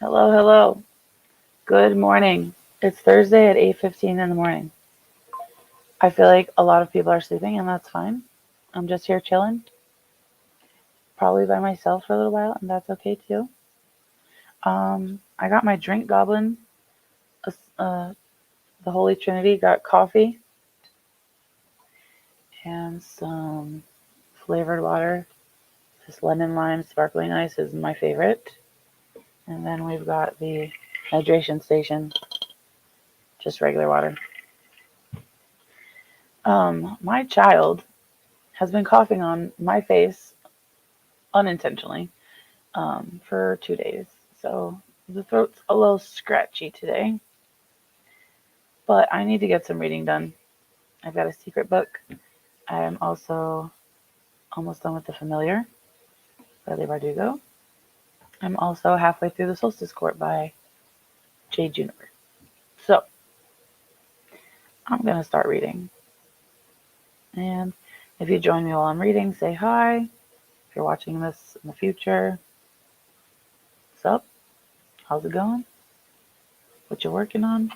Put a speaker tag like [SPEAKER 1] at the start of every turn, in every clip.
[SPEAKER 1] Hello, hello. Good morning. It's Thursday at 8:15 in the morning. I feel like a lot of people are sleeping and that's fine. I'm just here chilling, probably by myself for a little while, and that's okay too. I got my drink goblin, the Holy Trinity, got coffee and some flavored water. This lemon lime sparkling ice is my favorite. And then we've got the hydration station, just regular water. My child has been coughing on my face unintentionally for 2 days. So the throat's a little scratchy today, but I need to get some reading done. I've got a secret book. I am also almost done with The Familiar by Leigh Bardugo. I'm also halfway through The Solstice Court by J. Juniper. So I'm going to start reading. And if you join me while I'm reading, say hi. If you're watching this in the future, what's up? How's it going? What you working on?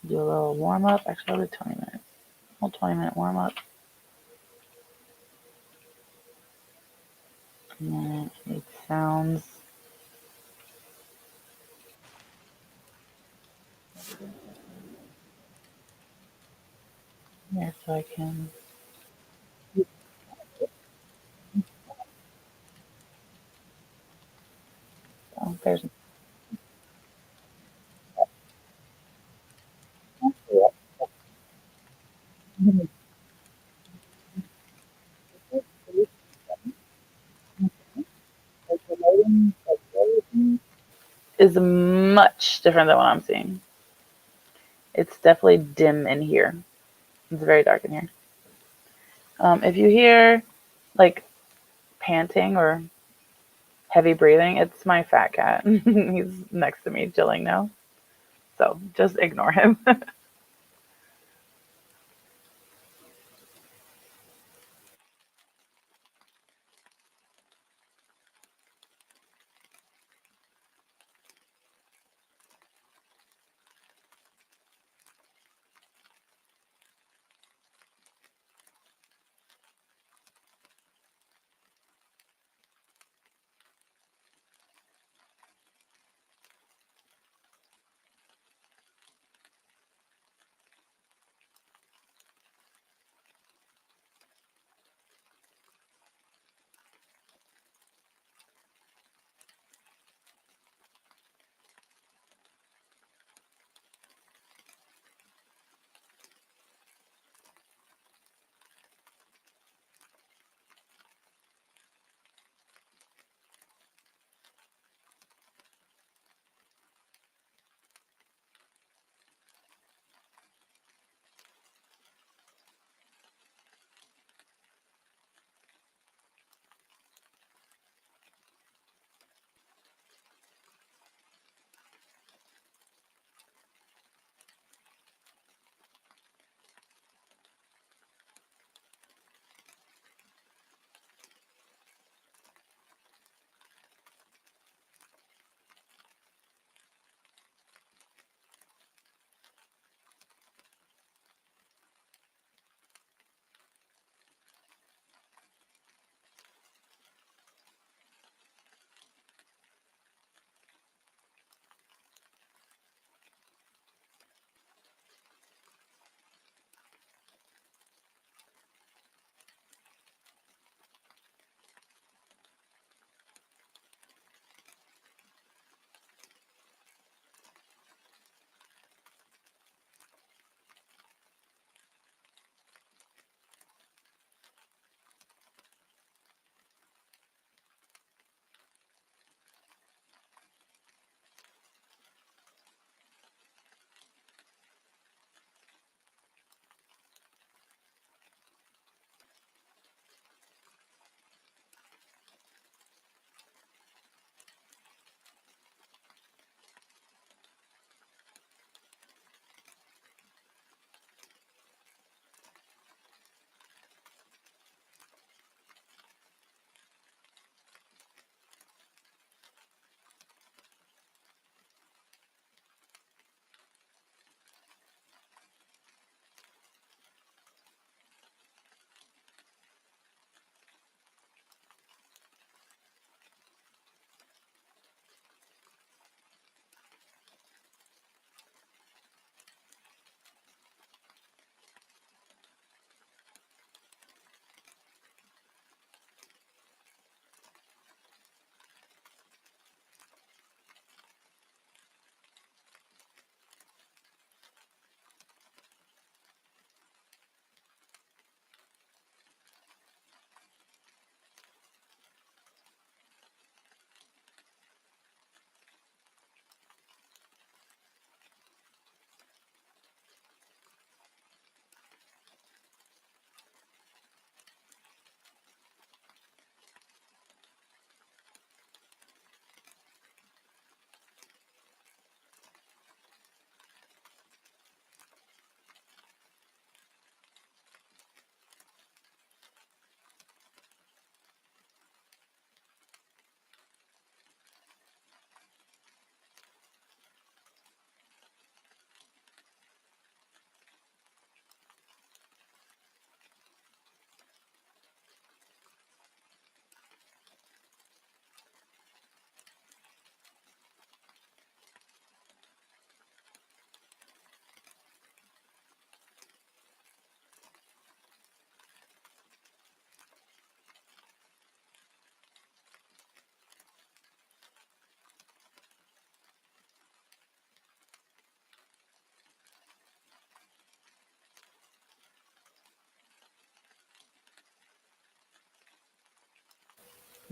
[SPEAKER 1] Do a little warm up. Actually, I'll do 20 minutes. A 20-minute warm up. And then it sounds. Yeah, so I can. Oh, there's. Is much different than what I'm seeing. It's definitely dim in here. It's very dark in here. If you hear like panting or heavy breathing, it's my fat cat. He's next to me chilling now. So just ignore him.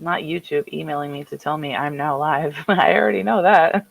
[SPEAKER 1] Not YouTube emailing me to tell me I'm now live. I already know that.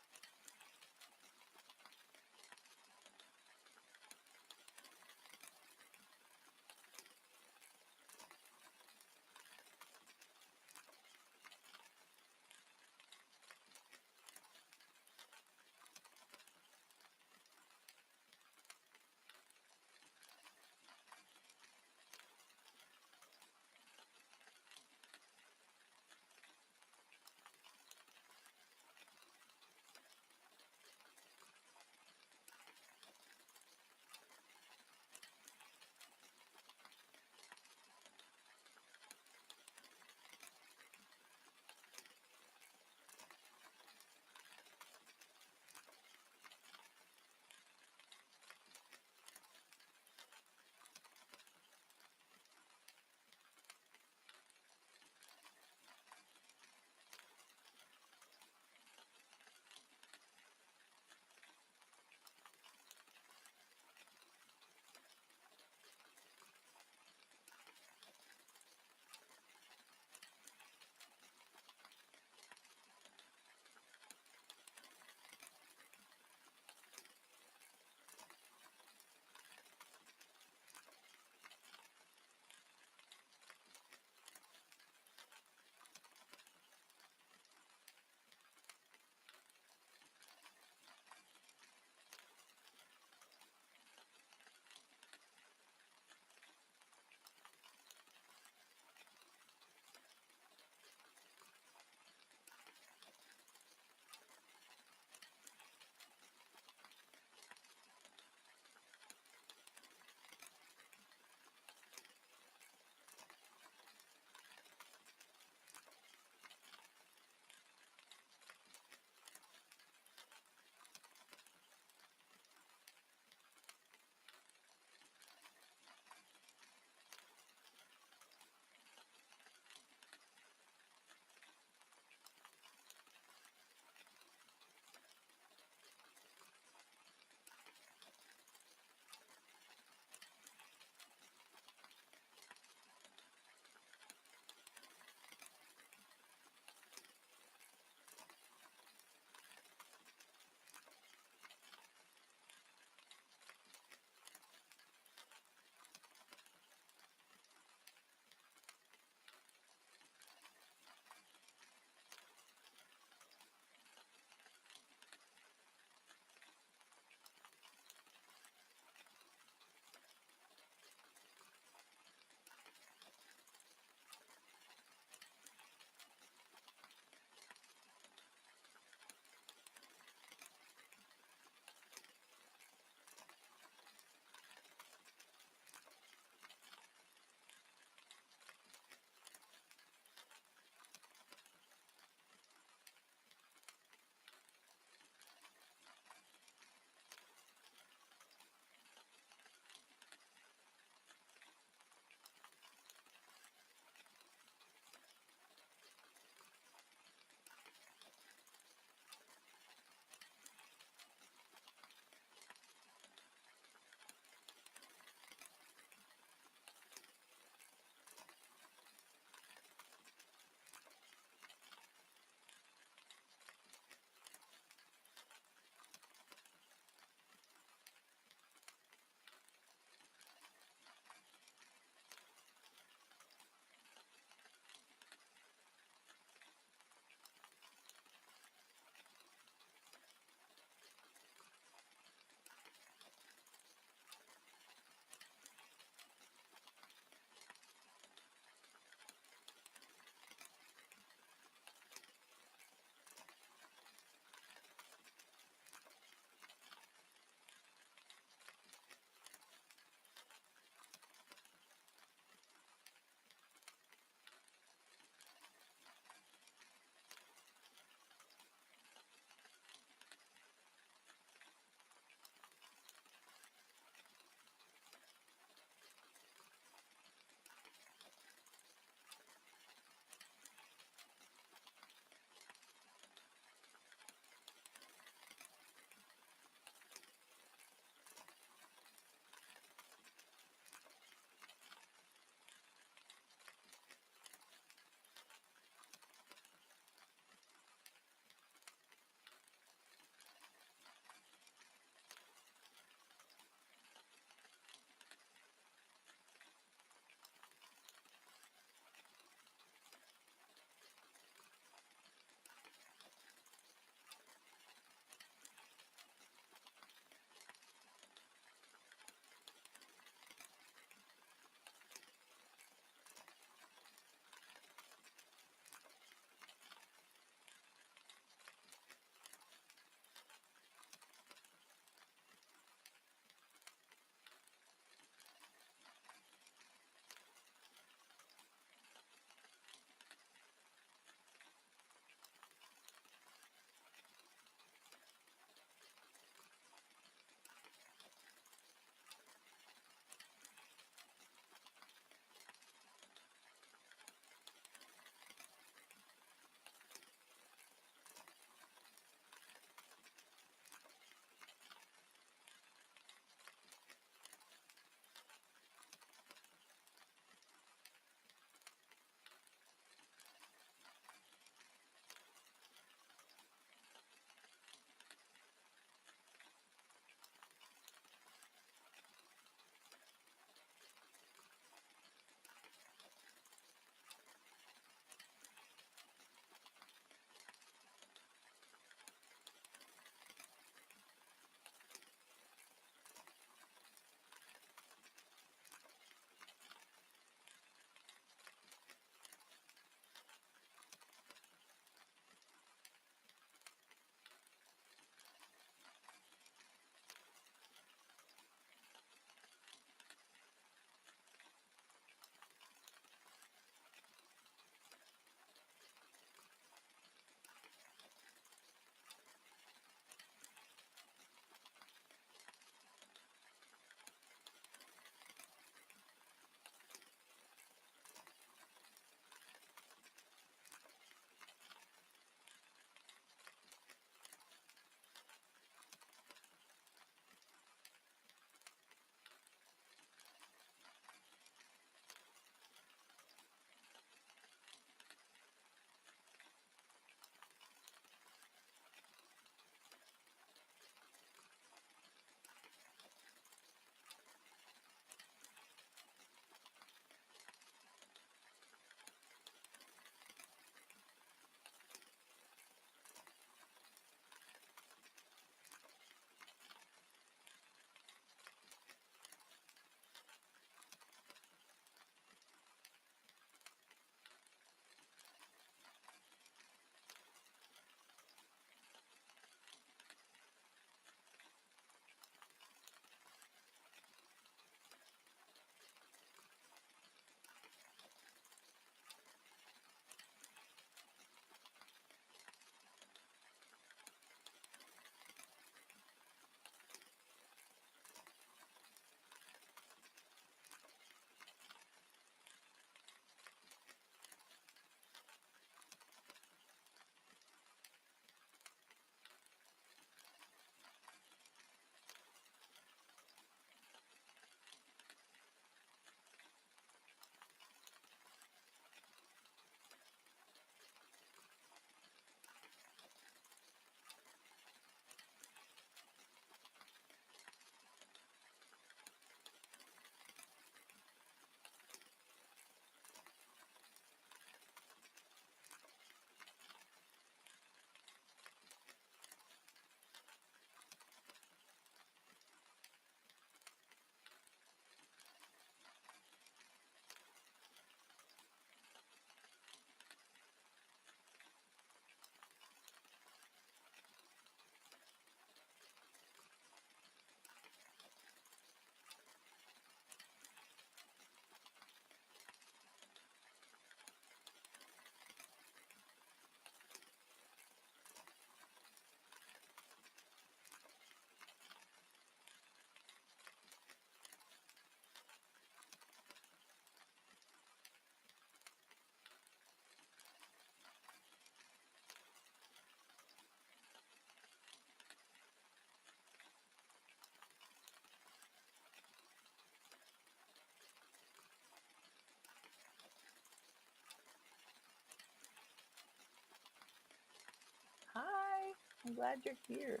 [SPEAKER 1] I'm glad you're here.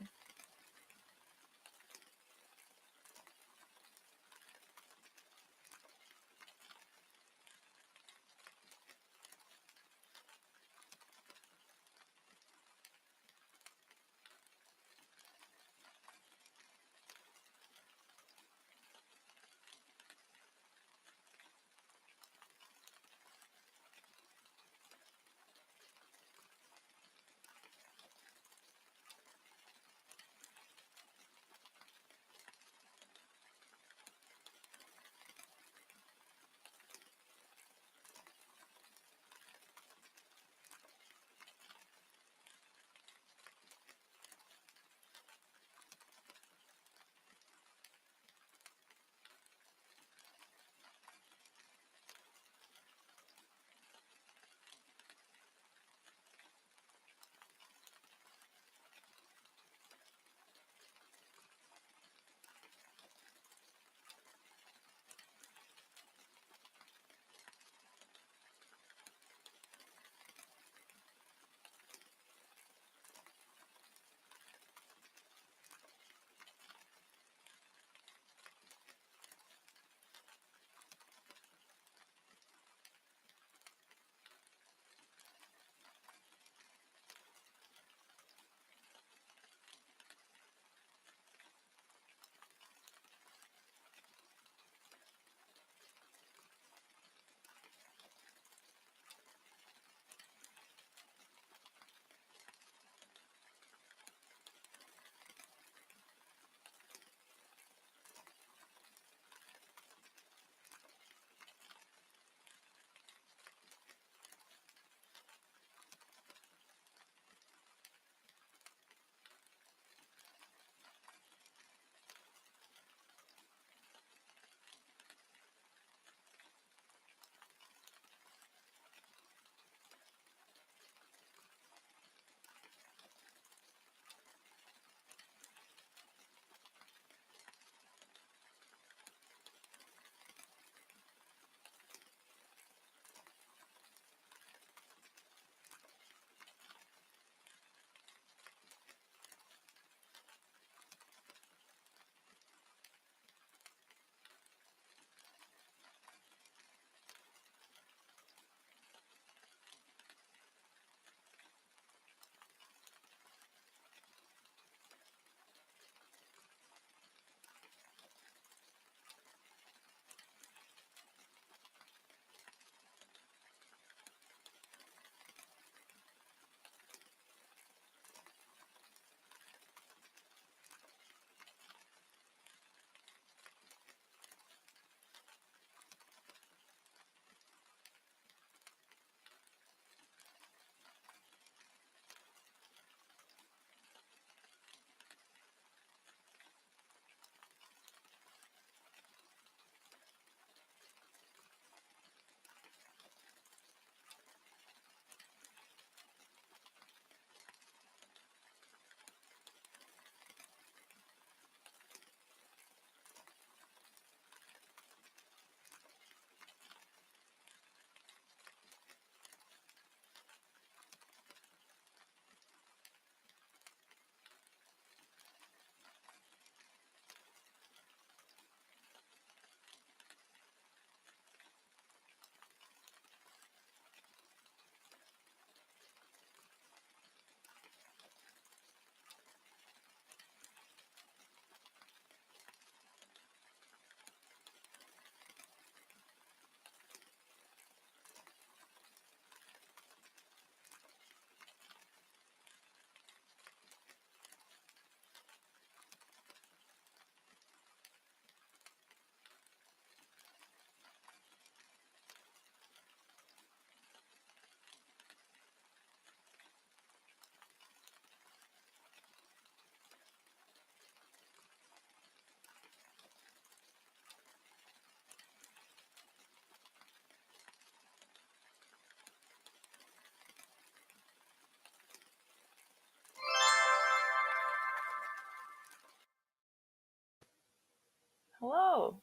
[SPEAKER 1] Hello.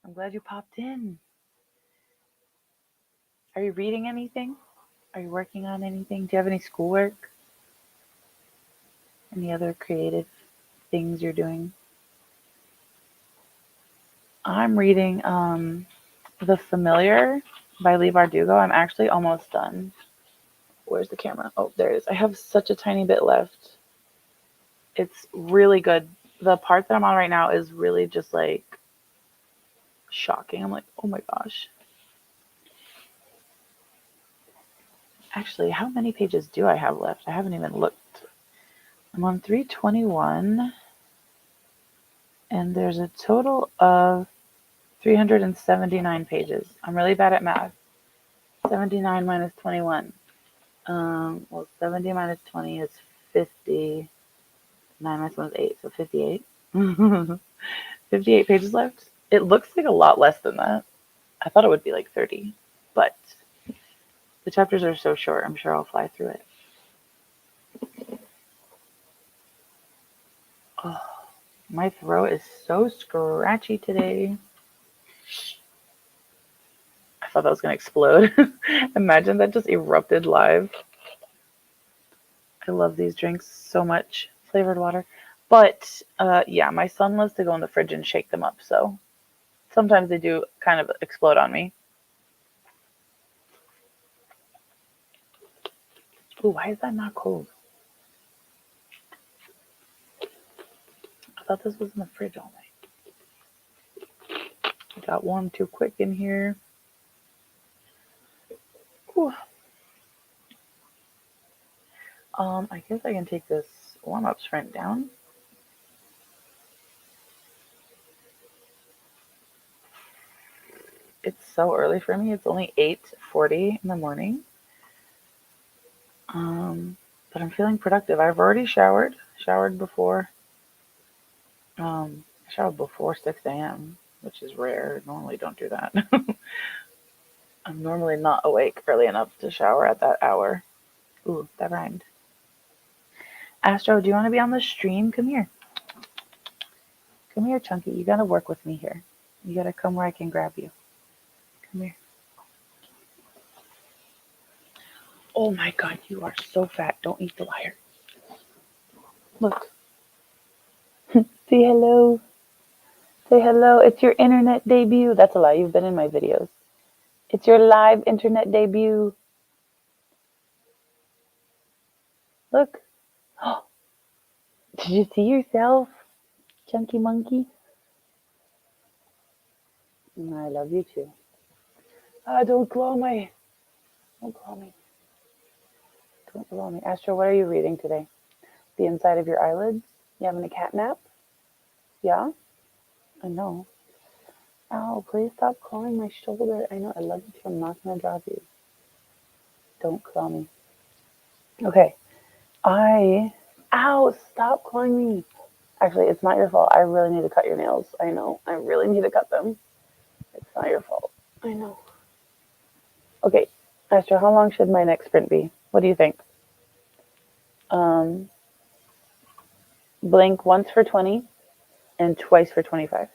[SPEAKER 1] I'm glad you popped in. Are you reading anything? Are you working on anything? Do you have any schoolwork? Any other creative things you're doing? I'm reading The Familiar by Leigh Bardugo. I'm actually almost done. Where's the camera? Oh, there it is. I have such a tiny bit left. It's really good. The part that I'm on right now is really just like shocking. I'm like, oh my gosh. Actually, how many pages do I have left? I haven't even looked. I'm on 321, and there's a total of 379 pages. I'm really bad at math. 79 minus 21. Well, 70 minus 20 is 50. 9 minus 1 is 8, so 58. 58 pages left. It looks like a lot less than that. I thought it would be like 30, but the chapters are so short, I'm sure I'll fly through it. Oh, my throat is so scratchy today. I thought that was going to explode. Imagine that just erupted live. I love these drinks so much. Flavored water. But, yeah, my son loves to go in the fridge and shake them up, so sometimes they do kind of explode on me. Ooh, why is that not cold? I thought this was in the fridge all night. It got warm too quick in here. Ooh. I guess I can take this warm-up sprint down. It's so early for me. It's only 8:40 in the morning. But I'm feeling productive. I've already showered before. I showered before 6 a.m., which is rare. Normally don't do that. I'm normally not awake early enough to shower at that hour. Ooh, that rhymed. Astro, do you want to be on the stream? Come here. Come here, Chunky. You gotta work with me here. You gotta come where I can grab you. Come here. Oh my god, you are so fat. Don't eat the wire. Look. Say hello. Say hello. It's your internet debut. That's a lie. You've been in my videos. It's your live internet debut. Look. Did you see yourself, Chunky Monkey? I love you too. Don't claw me. Don't claw me. Don't claw me. Astro, what are you reading today? The inside of your eyelids? You having a cat nap? Yeah? I know. Ow, please stop clawing my shoulder. I know, I love you too. I'm not going to drop you. Don't claw me. Okay. Ow, stop clawing me. Actually, it's not your fault. I really need to cut your nails. I know. I really need to cut them. It's not your fault. I know. Okay, Astro, how long should my next sprint be? What do you think? Blink once for 20 and twice for 25.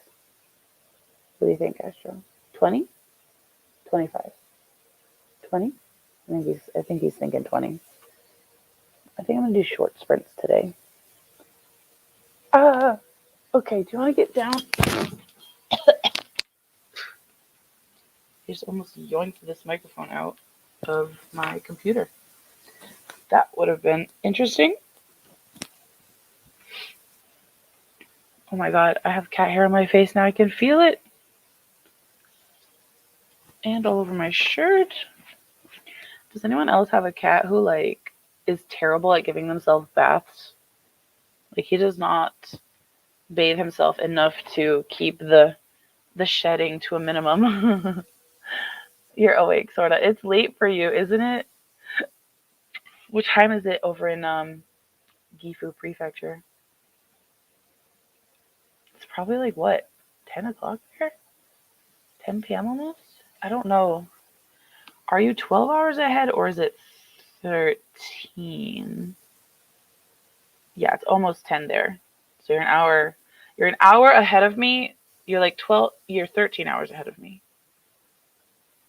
[SPEAKER 1] What do you think, Astro? 20? 25? 20? I think he's thinking 20. I think I'm gonna do short sprints today. Okay, do you want to get down? I just almost yoinked this microphone out of my computer. That would have been interesting. Oh my god, I have cat hair on my face now. I can feel it. And all over my shirt. Does anyone else have a cat who, like, is terrible at giving themselves baths? Like, he does not bathe himself enough to keep the shedding to a minimum. You're awake, sorta. It's late for you, isn't it? What time is it over in Gifu Prefecture? It's probably like what, 10 o'clock there? 10 p.m. almost? I don't know. Are you 12 hours ahead or is it 13? Yeah, it's almost 10 there. So you're an hour ahead of me. You're like 13 hours ahead of me.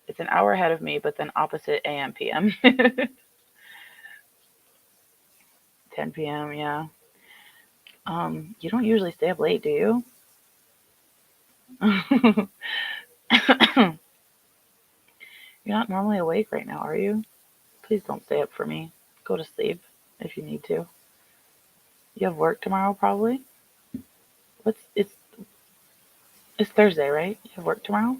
[SPEAKER 1] It's an hour ahead of me, but then opposite AM PM. 10 p.m. Yeah. You don't usually stay up late, do you? You're not normally awake right now, are you? Please don't stay up for me. Go to sleep if you need to. You have work tomorrow, probably. What's it's Thursday, right? You have work tomorrow.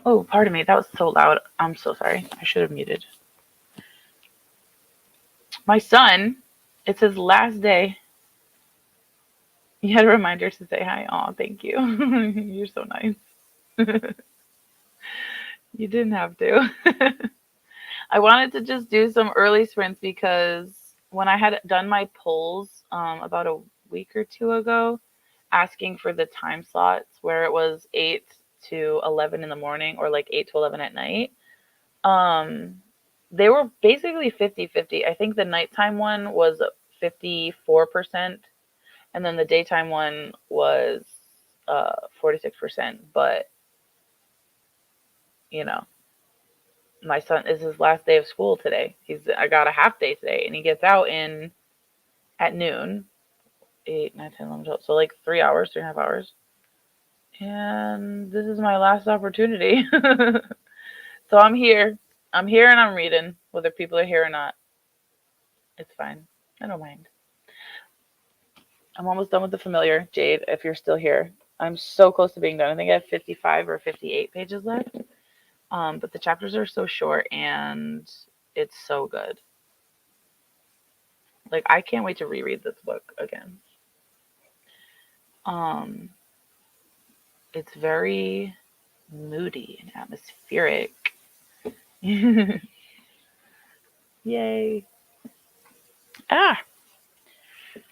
[SPEAKER 1] Oh, pardon me. That was so loud. I'm so sorry. I should have muted. My son. It's his last day. You had a reminder to say hi. Oh, thank you. You're so nice. You didn't have to. I wanted to just do some early sprints because when I had done my polls about a week or two ago, asking for the time slots where it was 8 to 11 in the morning or like 8 to 11 at night, um, they were basically 50-50. I think the nighttime one was 54%, and then the daytime one was 46%. But, you know, my son is his last day of school today. I got a half day today, and he gets out in at noon, 8, 9, 10, 11, 12. So like 3 hours, 3.5 hours. And this is my last opportunity. So I'm here. I'm here and I'm reading, whether people are here or not. It's fine. I don't mind. I'm almost done with the familiar, Jade, if you're still here. I'm so close to being done. I think I have 55 or 58 pages left. But the chapters are so short and it's so good. Like, I can't wait to reread this book again. Um, it's very moody and atmospheric. Yay. Ah.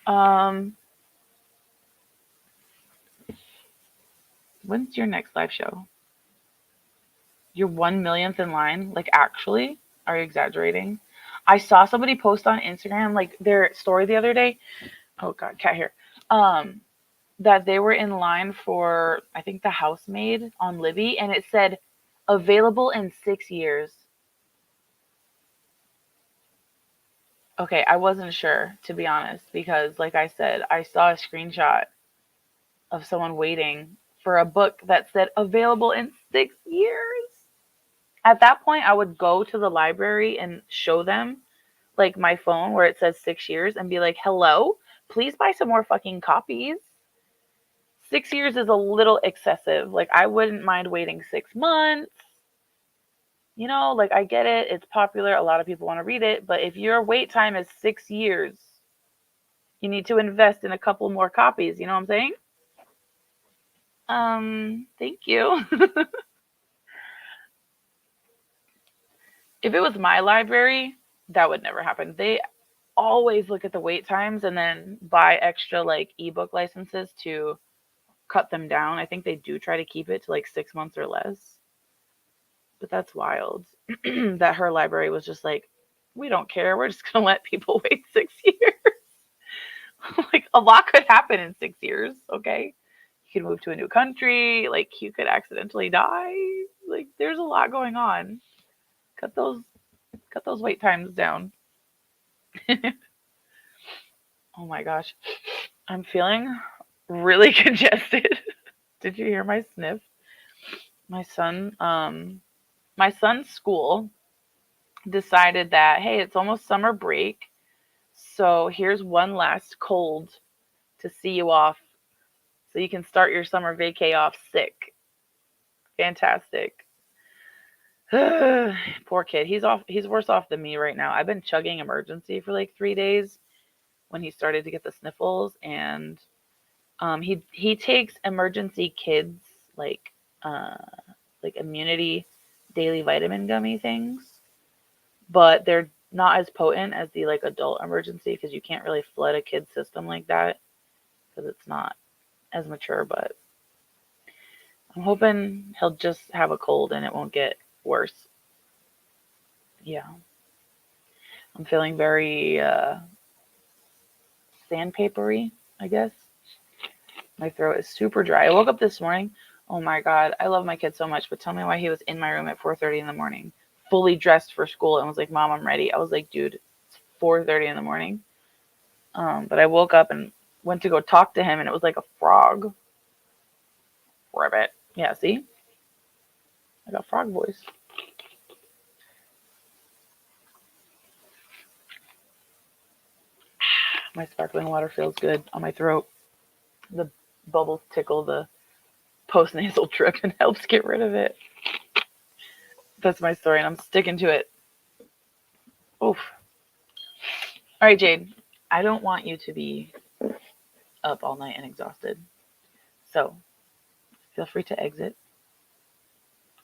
[SPEAKER 1] Um, when's your next live show? You're 1 millionth in line? Like, actually? Are you exaggerating? I saw somebody post on Instagram, like, their story the other day. Oh, God, cat hair. Um, that they were in line for, I think, the housemaid on Libby, and it said, available in 6 years. Okay, I wasn't sure, to be honest, because, like I said, I saw a screenshot of someone waiting for a book that said, available in 6 years. At that point, I would go to the library and show them like my phone where it says 6 years and be like, hello, please buy some more fucking copies. 6 years is a little excessive. Like, I wouldn't mind waiting 6 months. You know, like, I get it. It's popular. A lot of people want to read it. But if your wait time is 6 years, you need to invest in a couple more copies. You know what I'm saying? Thank you. If it was my library, that would never happen. They always look at the wait times and then buy extra like ebook licenses to cut them down. I think they do try to keep it to like 6 months or less. But that's wild that her library was just like, we don't care. We're just going to let people wait 6 years. Like, a lot could happen in 6 years, okay? You could move to a new country. Like, you could accidentally die. Like, there's a lot going on. Cut those wait times down. Oh my gosh. I'm feeling really congested. Did you hear my sniff? My son, my son's school decided that, hey, it's almost summer break. So here's one last cold to see you off so you can start your summer vacay off sick. Fantastic. Poor kid. He's worse off than me right now. I've been chugging emergency for like 3 days when he started to get the sniffles, and he takes emergency kids like uh like immunity daily vitamin gummy things, but they're not as potent as the like adult emergency because you can't really flood a kid's system like that because it's not as mature. But I'm hoping he'll just have a cold and it won't get worse. Yeah, I'm feeling very sandpapery, I guess. My throat is super dry. I woke up this morning. Oh my God, I love my kid so much, but tell me why he was in my room at 4:30 in the morning, fully dressed for school, and was like, "Mom, I'm ready." I was like, "Dude, it's 4:30 in the morning." But I woke up and went to go talk to him, and it was like a frog. Ribbit. Yeah, see? I got frog voice. My sparkling water feels good on my throat. The bubbles tickle the postnasal drip and helps get rid of it. That's my story, and I'm sticking to it. Oof. All right, Jade. I don't want you to be up all night and exhausted. So feel free to exit.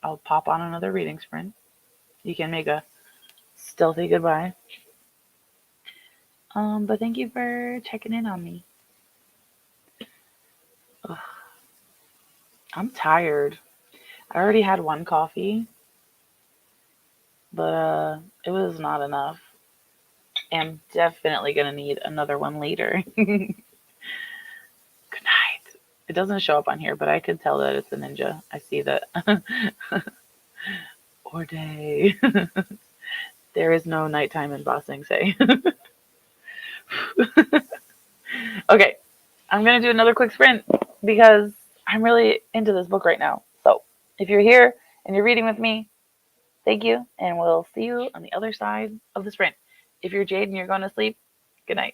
[SPEAKER 1] I'll pop on another reading sprint. You can make a stealthy goodbye. But thank you for checking in on me. Ugh, I'm tired. I already had one coffee, but it was not enough. I'm definitely gonna need another one later. Good night. It doesn't show up on here, but I could tell that it's a ninja. I see that. Or day. There is no nighttime in Bossing Say. Okay, I'm gonna do another quick sprint because I'm really into this book right now. So if you're here and you're reading with me, thank you, and we'll see you on the other side of the sprint. If you're Jade and you're going to sleep, good night.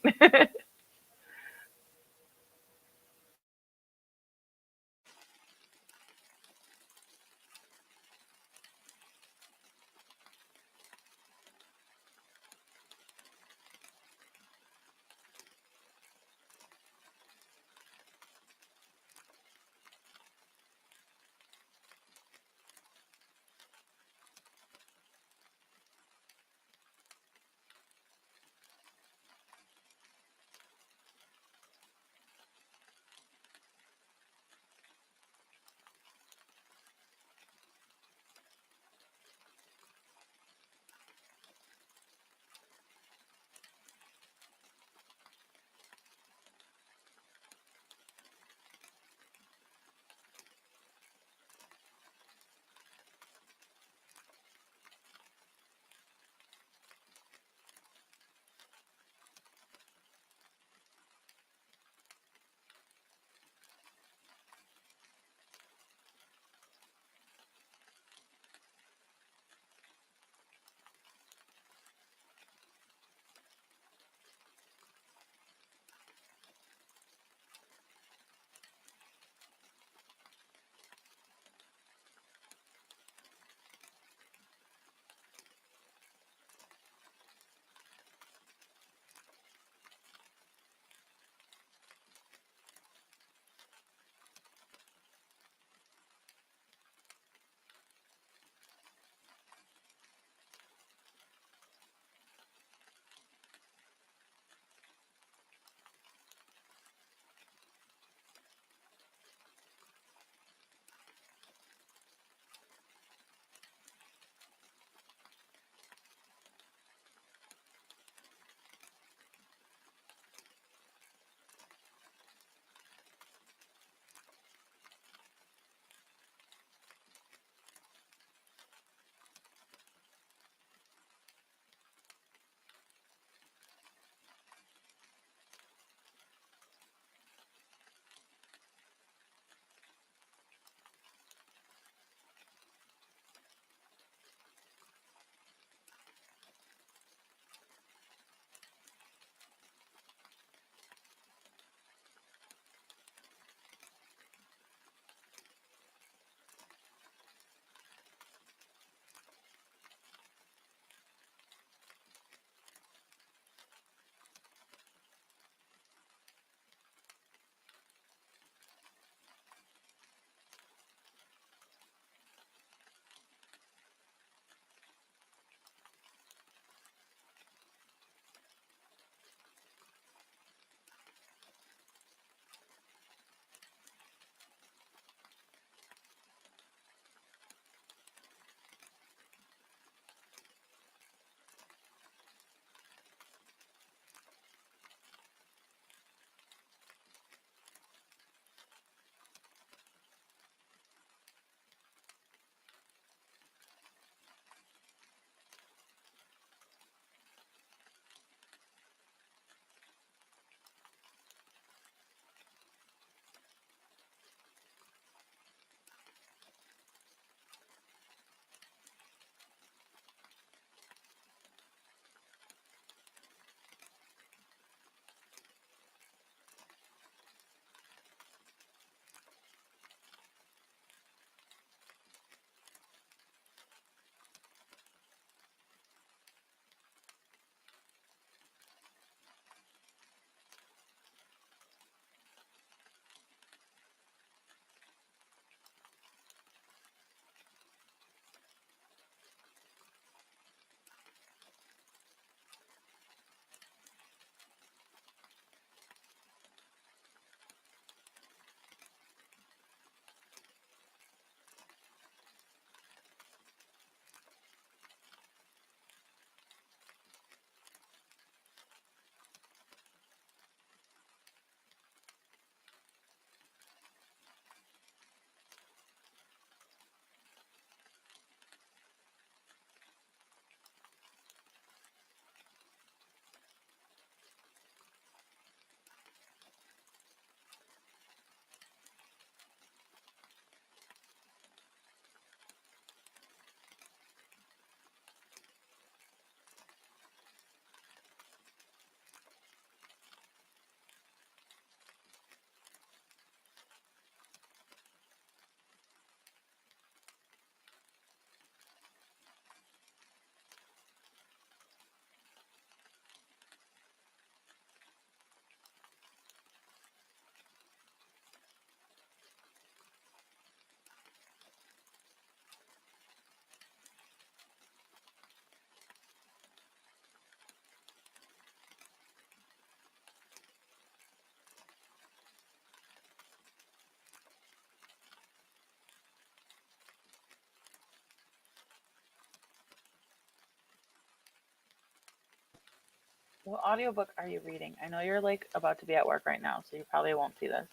[SPEAKER 1] What audiobook are you reading? I know you're like about to be at work right now, so you probably won't see this.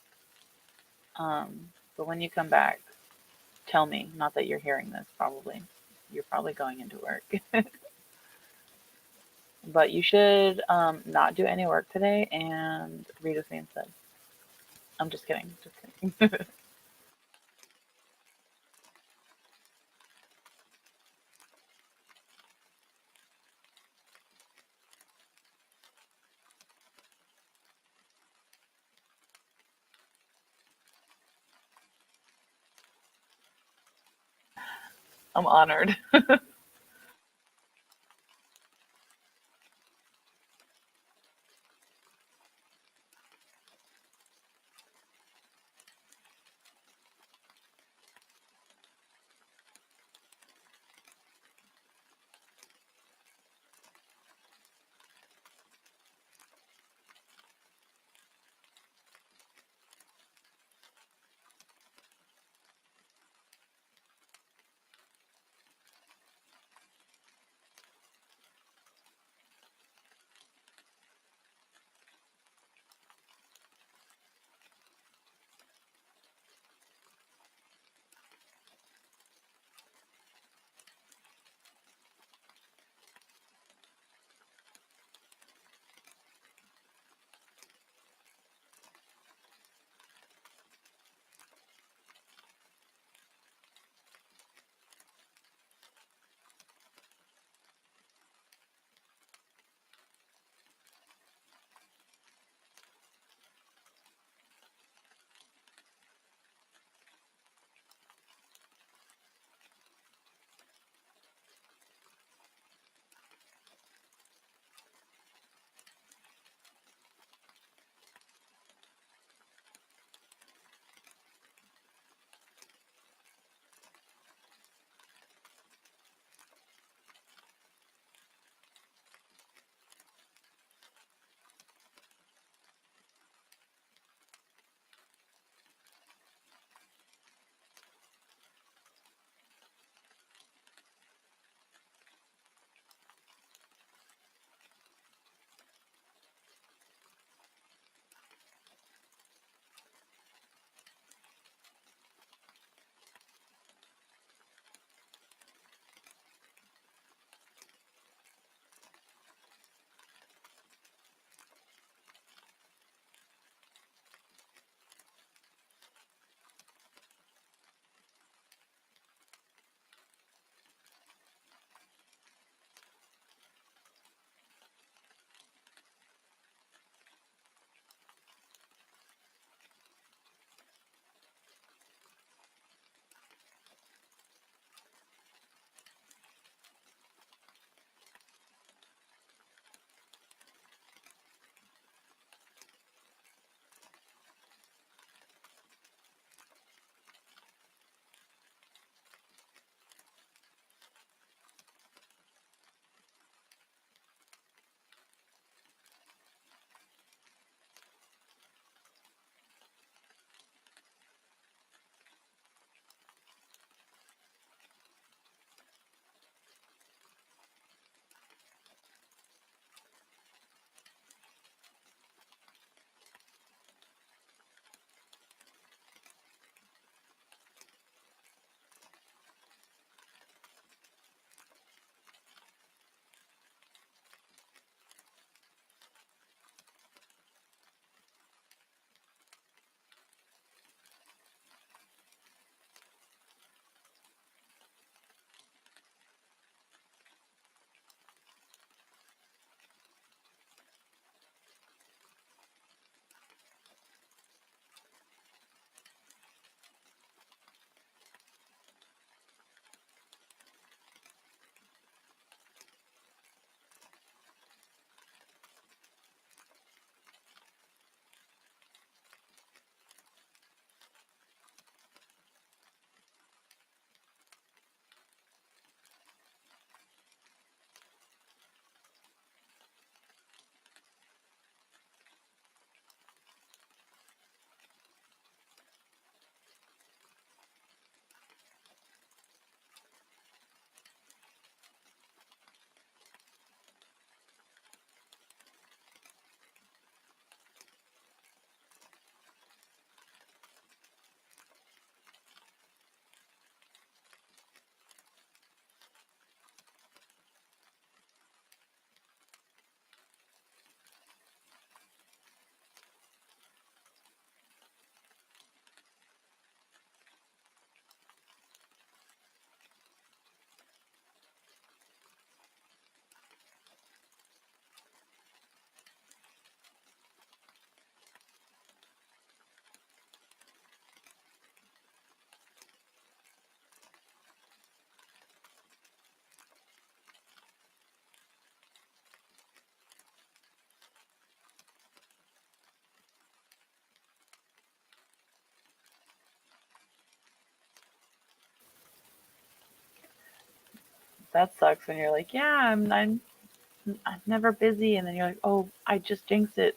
[SPEAKER 1] But when you come back, tell me. Not that you're hearing this, probably. You're probably going into work. But you should not do any work today and read with me instead. I'm just kidding. Just kidding. I'm honored. That sucks when you're like, yeah, I'm never busy, and then you're like, oh, I just jinxed it.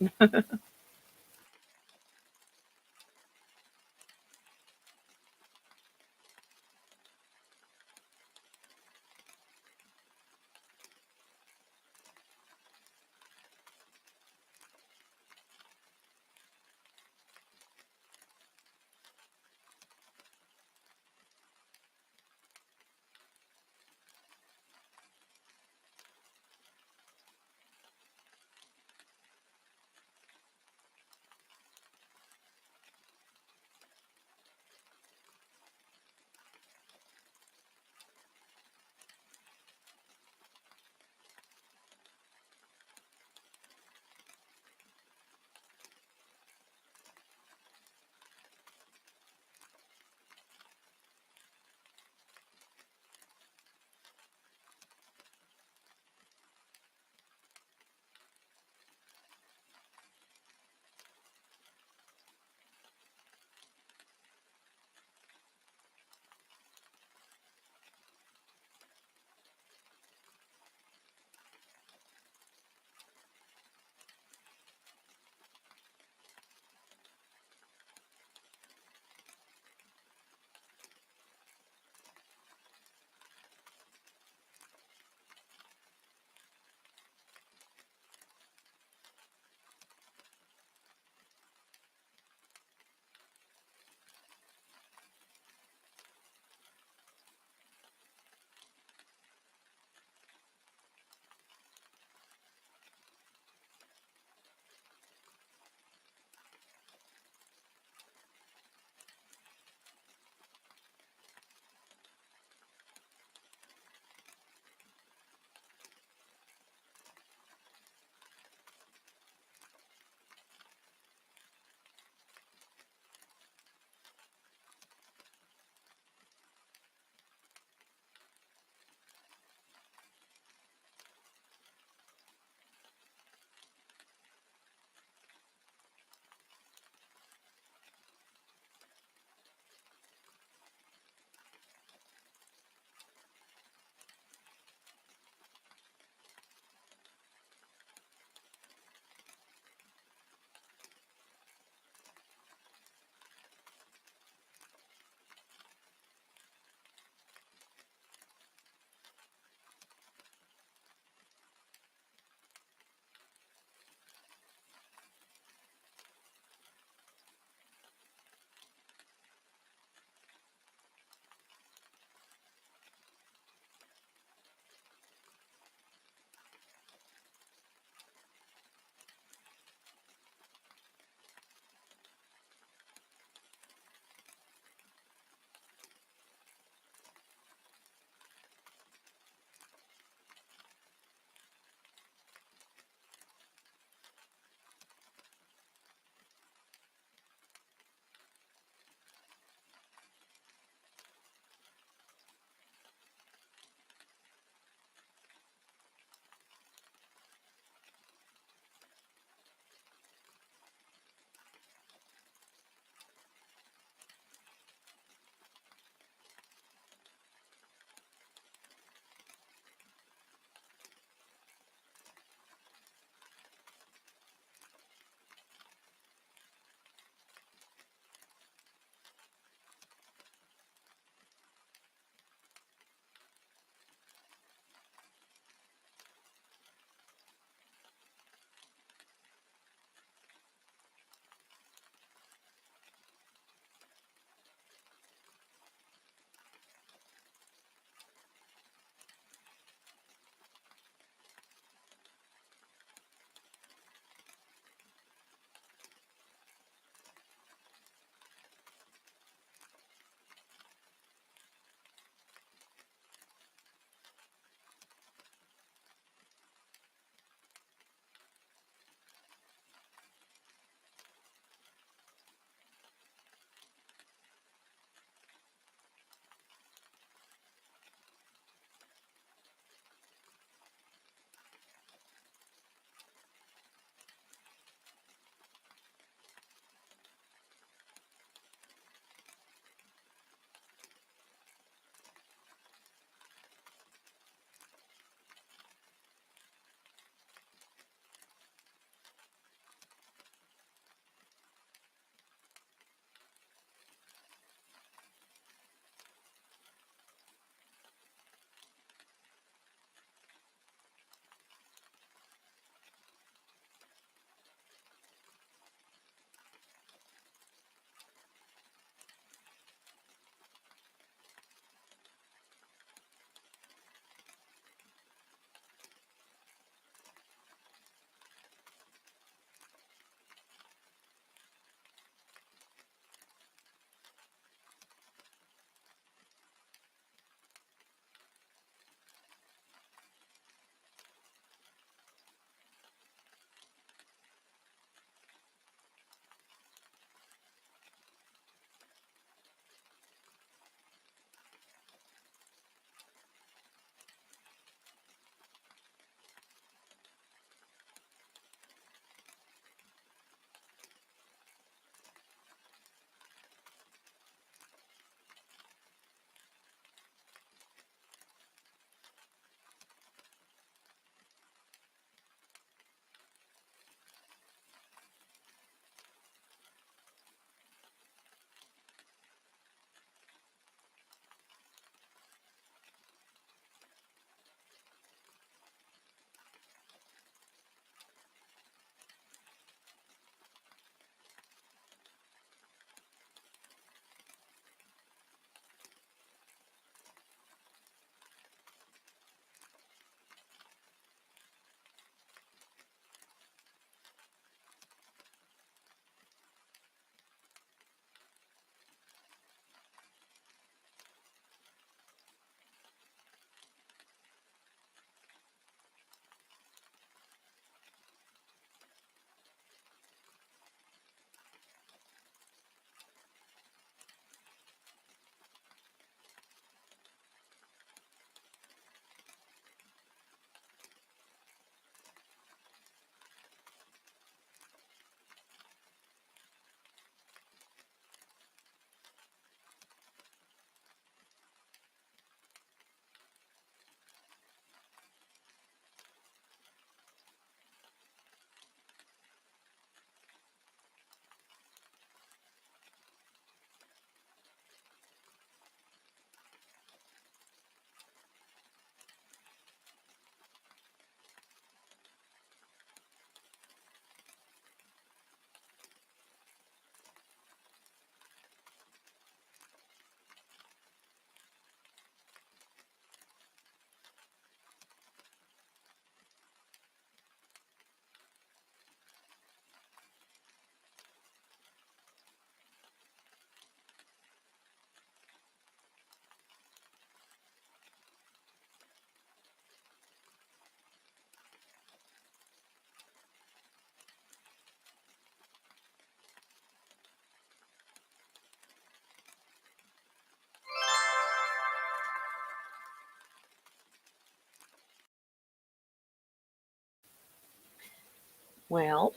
[SPEAKER 1] Well,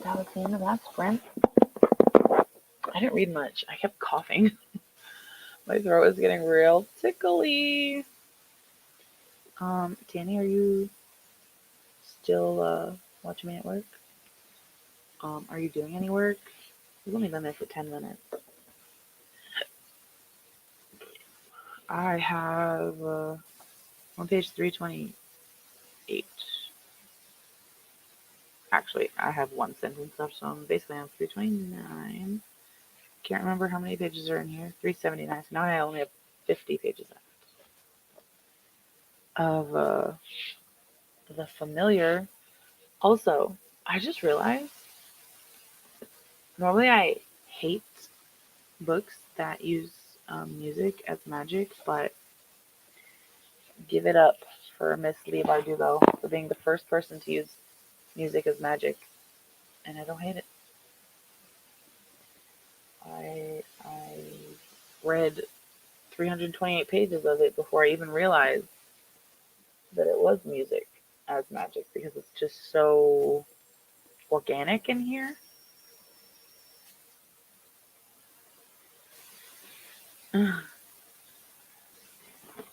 [SPEAKER 1] that was the end of that sprint. I didn't read much. I kept coughing. My throat is getting real tickly. Danny, are you still watching me at work? Are you doing any work? We've only been there for 10 minutes. I have on page 328. Actually, I have one sentence left, so I'm basically on 329. Can't remember how many pages are in here. 379. So now I only have 50 pages left of the familiar. Also, I just realized normally I hate books that use music as magic, but give it up for Miss Leigh Bardugo for being the first person to use music as magic, and I don't hate it. I read 328 pages of it before I even realized that it was music as magic because it's just so organic in here. I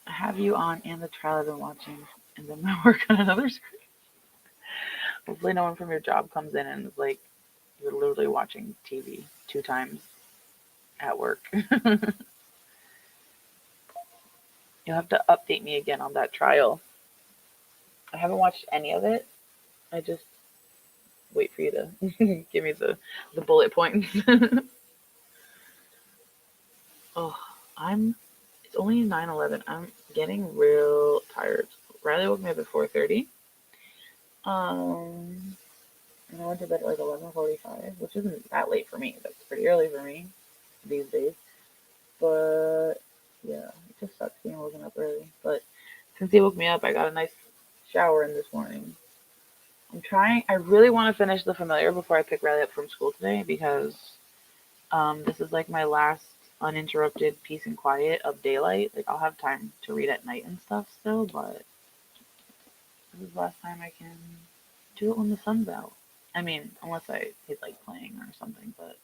[SPEAKER 1] have you on and the trial I've been watching, and then I work on another script. Hopefully, no one from your job comes in and is like, you're literally watching TV 2 times at work. You'll have to update me again on that trial. I haven't watched any of it. I just wait for you to give me the bullet points. Oh, it's only 9:11. I'm getting real tired. Riley woke me up at 4:30. And I went to bed at like 11:45, which isn't that late for me. That's pretty early for me these days. But yeah, it just sucks being woken up early. But since he woke me up, I got a nice shower in this morning. I really want to finish The Familiar before I pick Riley up from school today because this is like my last uninterrupted peace and quiet of daylight. Like I'll have time to read at night and stuff still, but this is the last time I can do it when the sun's out. I mean, unless he's like playing or something, but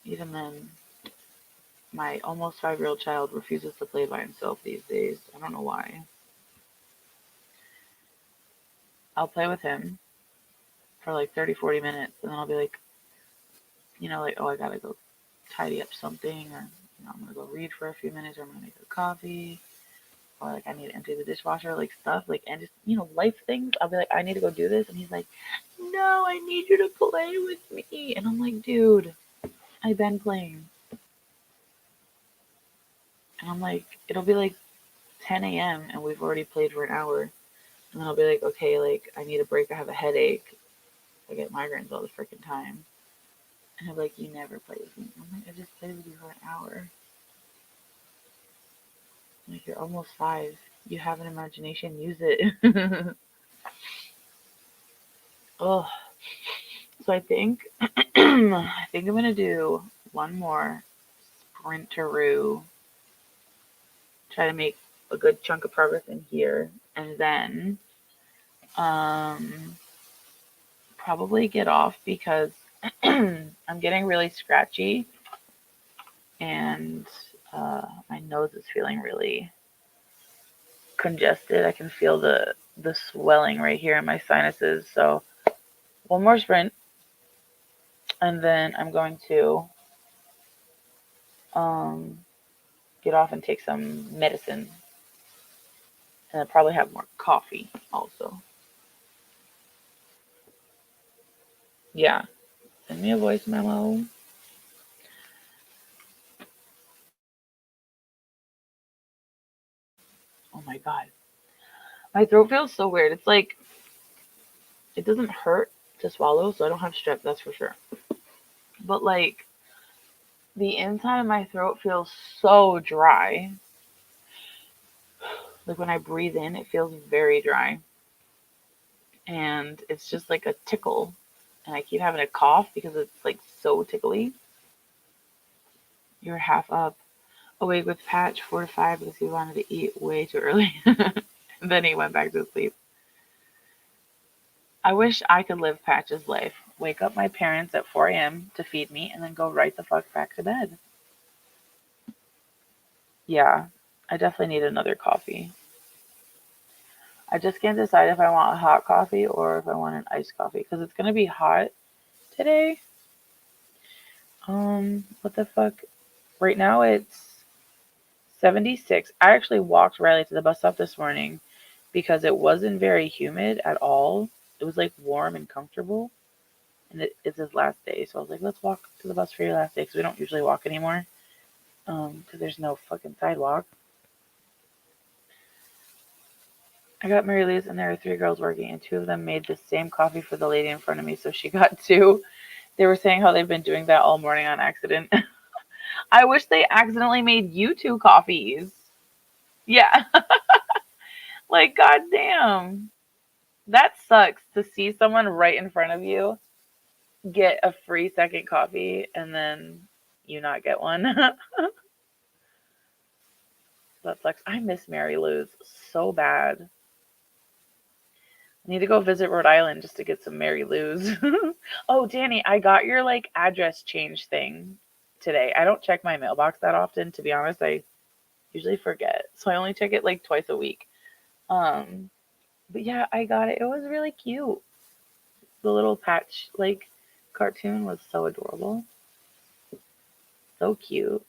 [SPEAKER 1] even then, my almost 5-year-old child refuses to play by himself these days. I don't know why. I'll play with him for like 30, 40 minutes, and then I'll be like, like, oh, I gotta go tidy up something, or, I'm gonna go read for a few minutes, or I'm gonna make a coffee, or like, I need to empty the dishwasher, like stuff, like, and just, life things. I'll be like, I need to go do this, and he's like, no, I need you to play with me. And I'm like, dude, I've been playing. And I'm like, it'll be like 10 a.m. and we've already played for an hour. And then I'll be like, okay, like, I need a break. I have a headache. I get migraines all the freaking time. And he'll be like, you never play with me. I'm like, I just played with you for an hour. I'm like, you're almost 5. You have an imagination. Use it. Oh, so I think, I think I'm going to do one more sprinteroo. Try to make a good chunk of progress in here. And then, probably get off because I'm getting really scratchy and my nose is feeling really congested. I can feel the swelling right here in my sinuses. So one more sprint, and then I'm going to um, get off and take some medicine, and I'll probably have more coffee also. Yeah, send me a voice memo. Oh my god, my throat feels so weird. It's like it doesn't hurt to swallow, so I don't have strep. That's for sure. But like the inside of my throat feels so dry. Like when I breathe in, it feels very dry. And it's just like a tickle. And I keep having a cough because it's like so tickly. You're half up. Awake with Patch 4 to 5 because he wanted to eat way too early. And then he went back to sleep. I wish I could live Patch's life. Wake up my parents at 4 a.m. to feed me and then go right the fuck back to bed. Yeah, I definitely need another coffee. I just can't decide if I want a hot coffee or if I want an iced coffee because it's gonna be hot today. What the fuck? Right now it's 76. I actually walked Riley to the bus stop this morning because it wasn't very humid at all. It was like warm and comfortable. And it's his last day. So I was like, let's walk to the bus for your last day because we don't usually walk anymore. Because there's no fucking sidewalk. I got Mary Lou's and there were three girls working and two of them made the same coffee for the lady in front of me. So she got two. They were saying how they've been doing that all morning on accident. I wish they accidentally made you two coffees. Yeah. Like, goddamn. That sucks to see someone right in front of you get a free second coffee and then you not get one. That sucks. I miss Mary Lou's so bad. I need to go visit Rhode Island just to get some Mary Lou's. Oh, Danny, I got your like address change thing today. I don't check my mailbox that often, to be honest. I usually forget. So I only check it like twice a week. Um, but yeah, I got it. It was really cute. The little patch like cartoon was so adorable. So cute.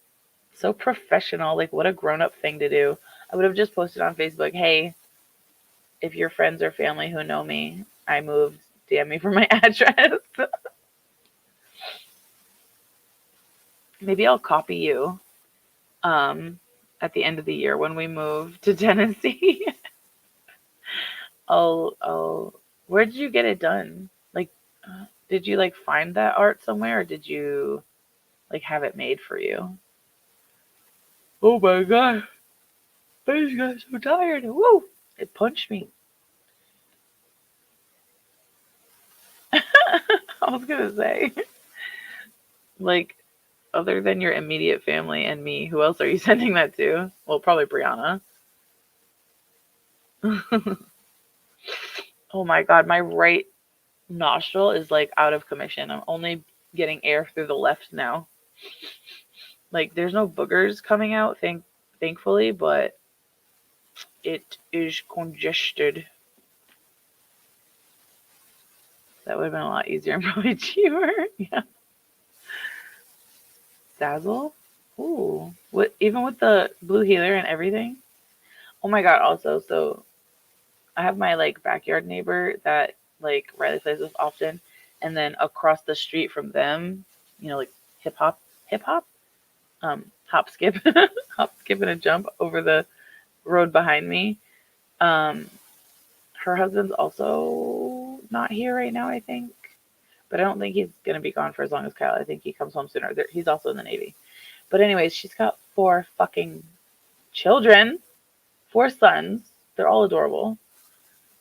[SPEAKER 1] So professional. Like what a grown up thing to do. I would have just posted on Facebook, hey, if your friends or family who know me, I moved, DM me for my address. Maybe I'll copy you um, at the end of the year when we move to Tennessee. I'll. Where did you get it done? Like, did you like find that art somewhere, or did you like have it made for you? Oh my god, I just got so tired. Woo! It punched me. I was gonna say, like, other than your immediate family and me, who else are you sending that to? Well, probably Brianna. Oh my god, my right nostril is like out of commission. I'm only getting air through the left now. Like there's no boogers coming out, thankfully, but it is congested. That would have been a lot easier and probably cheaper. Yeah. Dazzle? Ooh. What even with the blue healer and everything? Oh my god, also, so I have my like backyard neighbor that like Riley plays with often, and then across the street from them, like hip hop, hop skip, hop skip and a jump over the road behind me. Um, her husband's also not here right now, I think, but I don't think he's gonna be gone for as long as Kyle. I think he comes home sooner. He's also in the Navy. But anyways, she's got four fucking children, four sons. They're all adorable.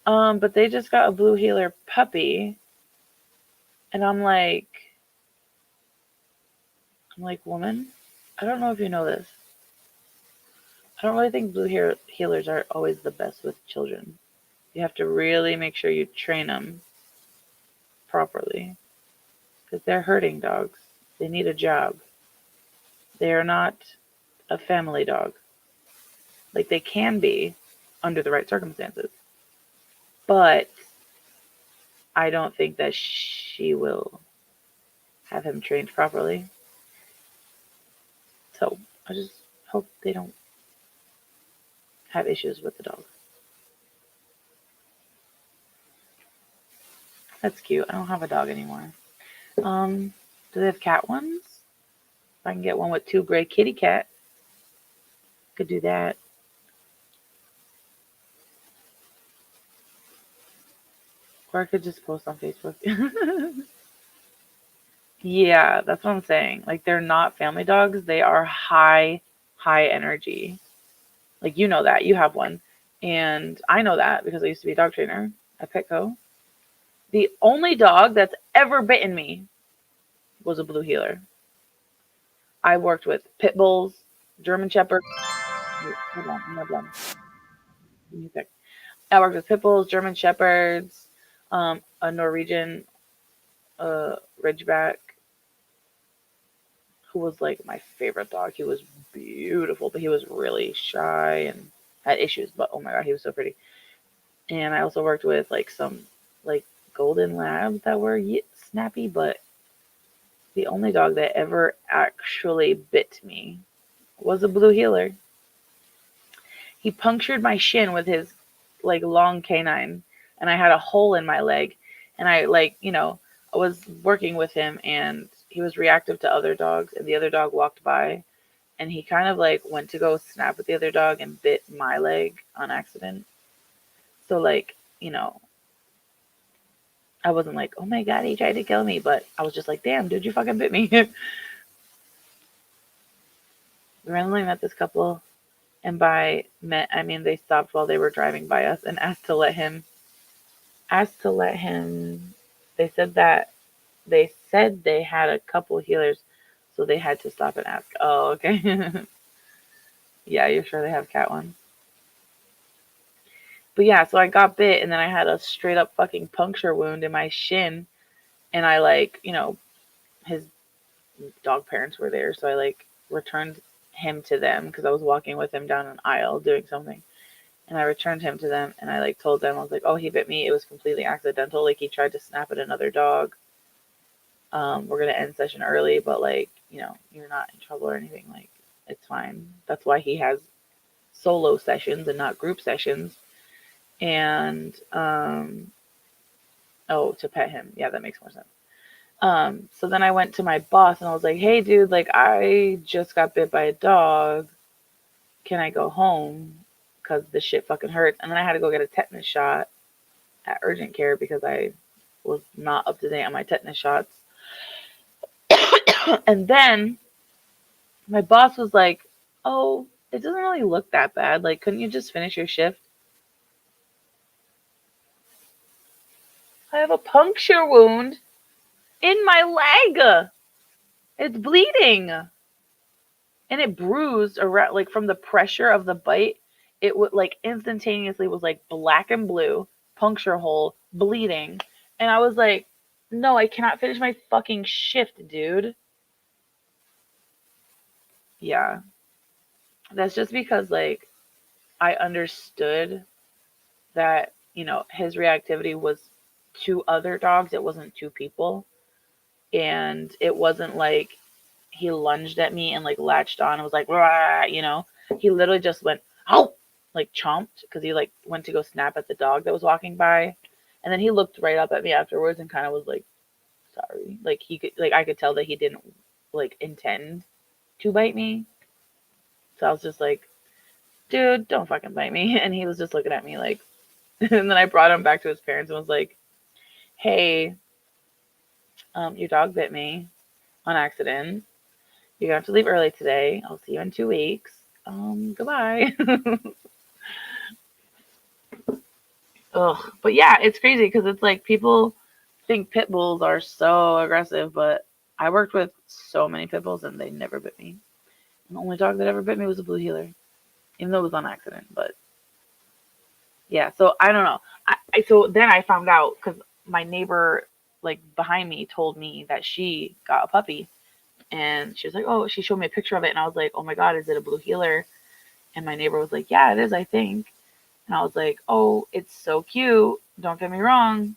[SPEAKER 1] But they just got a blue healer puppy, and I'm like, woman, I don't know if you know this. I don't really think blue healers are always the best with children. You have to really make sure you train them properly because they're herding dogs. They need a job. They are not a family dog. Like they can be under the right circumstances, but I don't think that she will have him trained properly. So I just hope they don't have issues with the dog. That's cute. I don't have a dog anymore. Do they have cat ones? If I can get one with two gray kitty cats, could do that. Or I could just post on Facebook. Yeah, that's what I'm saying. Like they're not family dogs. They are high energy. Like you know that. You have one. And I know that because I used to be a dog trainer at Petco. The only dog that's ever bitten me was a blue healer. I worked with pit bulls, German shepherds. Hold on, I'm not done. Give me a sec. I worked with pit bulls, German shepherds, A Norwegian Ridgeback who was like my favorite dog. He was beautiful, but he was really shy and had issues. But oh my god, he was so pretty. And I also worked with like some like golden labs that were snappy, but the only dog that ever actually bit me was a blue heeler. He punctured my shin with his like long canine, and I had a hole in my leg. And I like, I was working with him, and he was reactive to other dogs, and the other dog walked by, and he kind of like went to go snap with the other dog and bit my leg on accident. So like, I wasn't like, oh my god, he tried to kill me, but I was just like, damn, dude, you fucking bit me. We randomly met this couple, and by met I mean they stopped while they were driving by us and asked to let him. They said they had a couple healers, so they had to stop and ask. Oh, okay. Yeah, you're sure they have cat ones. But yeah, so I got bit, and then I had a straight up fucking puncture wound in my shin, and I like, his dog parents were there, so I like returned him to them because I was walking with him down an aisle doing something. And I returned him to them, and I like told them, I was like, "Oh, he bit me. It was completely accidental. Like he tried to snap at another dog. We're gonna end session early, but like, you're not in trouble or anything. Like, it's fine. That's why he has solo sessions and not group sessions." And oh, to pet him. Yeah, that makes more sense. So then I went to my boss and I was like, "Hey, dude, like I just got bit by a dog. Can I go home? Because this shit fucking hurts." And then I had to go get a tetanus shot at urgent care because I was not up to date on my tetanus shots. And then my boss was like, "Oh, it doesn't really look that bad. Like, couldn't you just finish your shift?" I have a puncture wound in my leg. It's bleeding. And it bruised around, like, from the pressure of the bite. It would, like, instantaneously was, like, black and blue, puncture hole, bleeding. And I was like, no, I cannot finish my fucking shift, dude. Yeah. That's just because, like, I understood that, his reactivity was to other dogs. It wasn't to people. And it wasn't like he lunged at me and like latched on and was like, rah. He literally just went, oh, like chomped because he like went to go snap at the dog that was walking by. And then he looked right up at me afterwards and kind of was like, sorry. Like he could, like I could tell that he didn't like intend to bite me. So I was just like, dude, don't fucking bite me. And he was just looking at me like, and then I brought him back to his parents and was like, hey, your dog bit me on accident. You're gonna have to leave early today. I'll see you in 2 weeks. Goodbye. Ugh. But yeah, it's crazy because it's like people think pit bulls are so aggressive, but I worked with so many pit bulls and they never bit me. And the only dog that ever bit me was a blue heeler, even though it was on accident. But yeah, so I don't know. So then I found out because my neighbor, like behind me, told me that she got a puppy, and she was like, "Oh," she showed me a picture of it, and I was like, "Oh my god, is it a blue heeler?" And my neighbor was like, "Yeah, it is, I think." And I was like, "Oh, it's so cute. Don't get me wrong.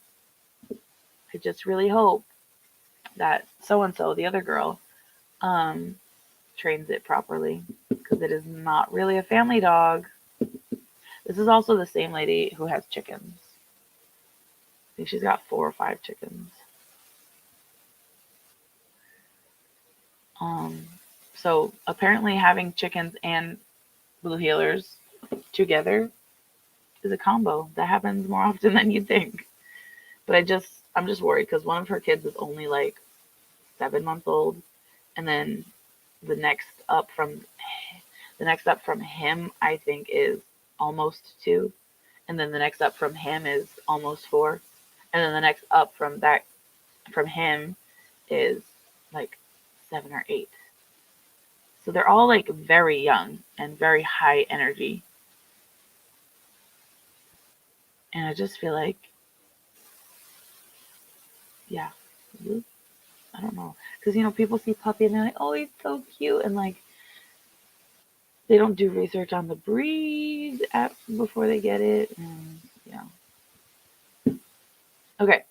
[SPEAKER 1] I just really hope that so and so, the other girl, um, trains it properly because it is not really a family dog." This is also the same lady who has chickens. I think she's got 4 or 5 chickens. Um, so apparently having chickens and blue healers together is a combo that happens more often than you think. But I'm just worried because one of her kids is only like 7 months old, and then the next up from the next up from him I think is almost 2, and then the next up from him is almost 4, and then the next up from him is like 7 or 8. So they're all like very young and very high energy. And I just feel like yeah, I don't know, because people see puppy and they're like, oh, he's so cute, and like they don't do research on the breed before they get it, and yeah. Okay,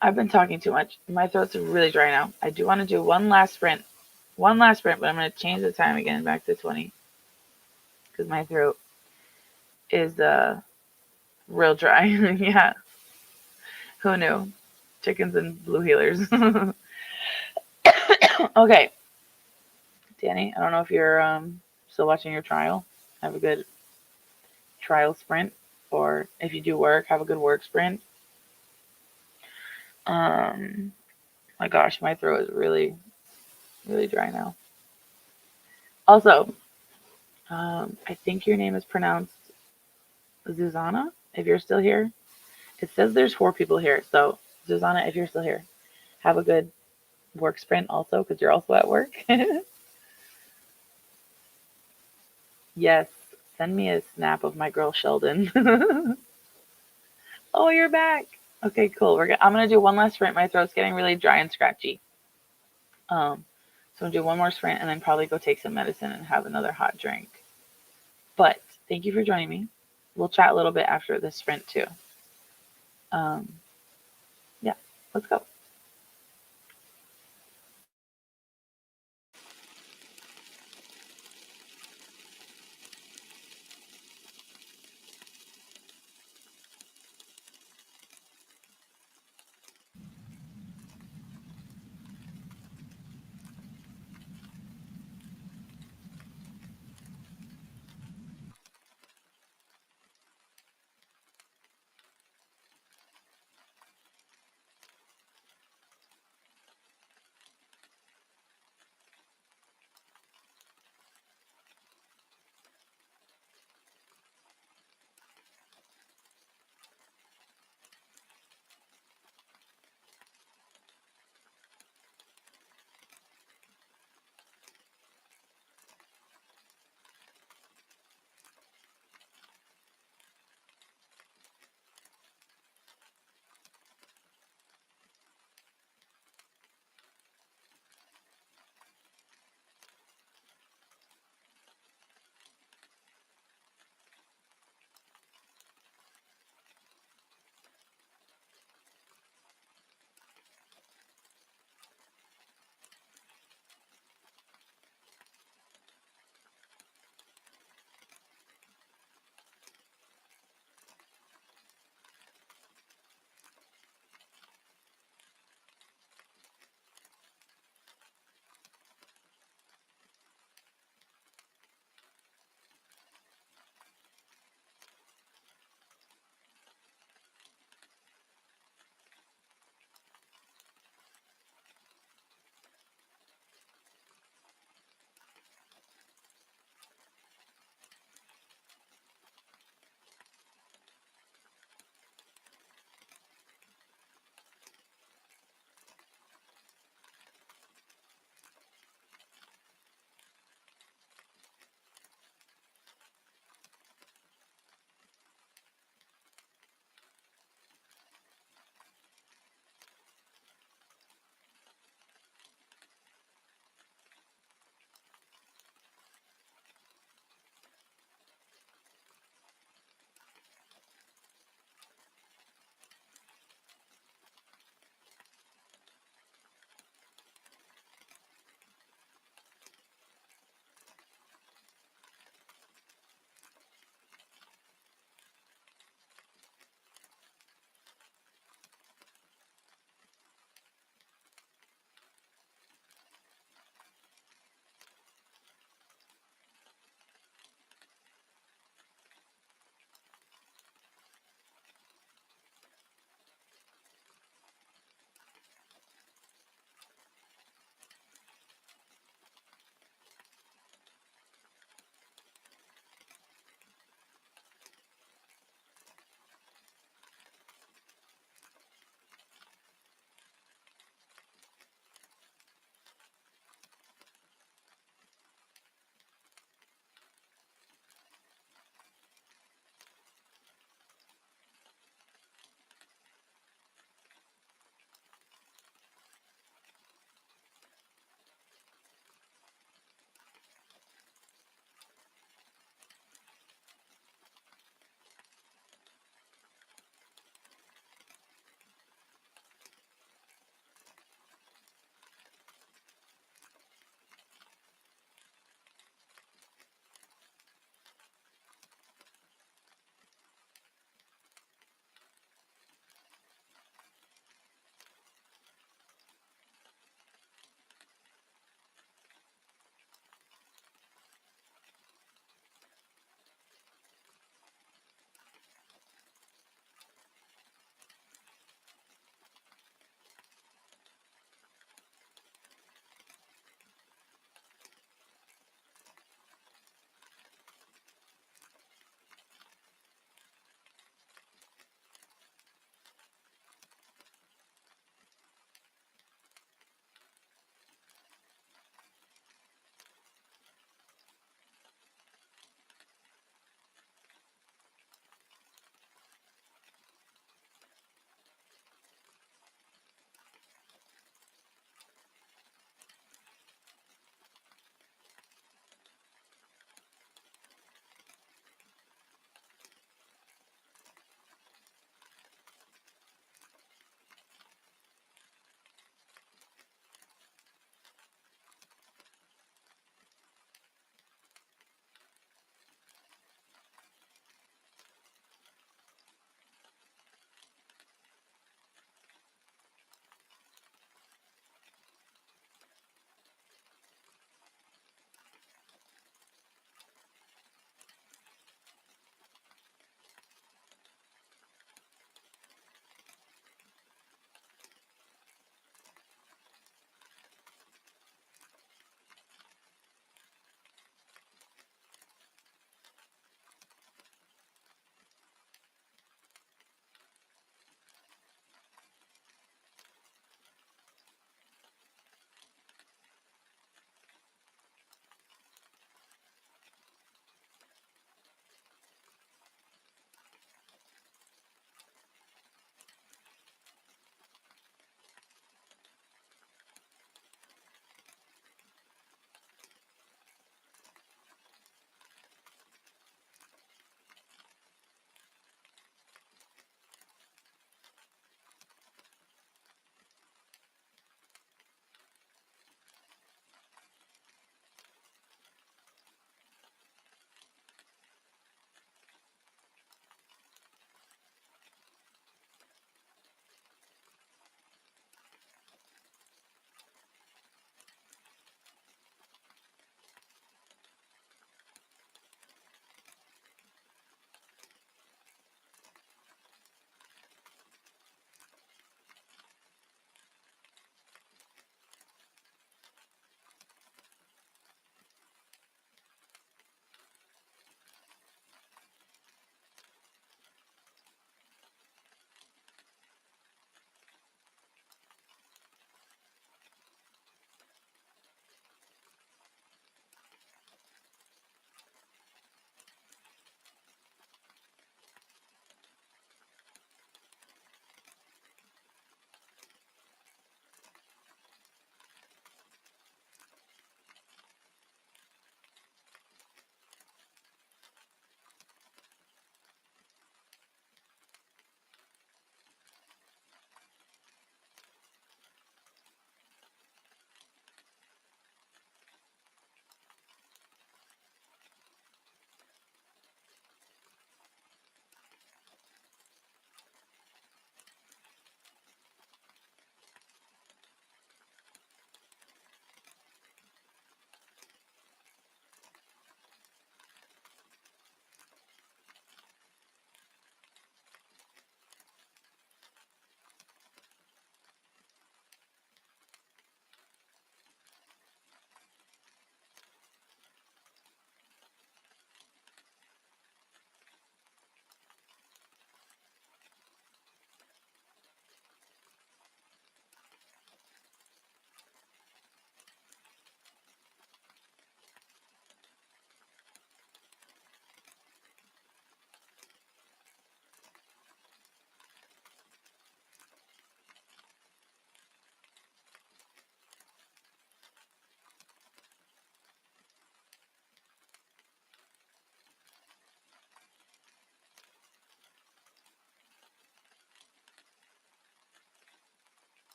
[SPEAKER 1] I've been talking too much. My throat's really dry now. I do want to do one last sprint, but I'm going to change the time again back to 20 because my throat is real dry. Yeah, who knew? Chickens and blue healers. Okay, Danny, I don't know if you're still watching your trial. Have a good trial sprint, or if you do work, have a good work sprint. Um, my gosh, my throat is really, really dry now. Also, I think your name is pronounced Zuzana. If you're still here, it says there's 4 people here. So, Zuzana, if you're still here, have a good work sprint also, because you're also at work. Yes, send me a snap of my girl Sheldon. Oh, you're back. Okay, cool. I'm gonna do one last sprint. My throat's getting really dry and scratchy. So I'm gonna do one more sprint and then probably go take some medicine and have another hot drink. But thank you for joining me. We'll chat a little bit after this sprint too. Um, yeah, let's go.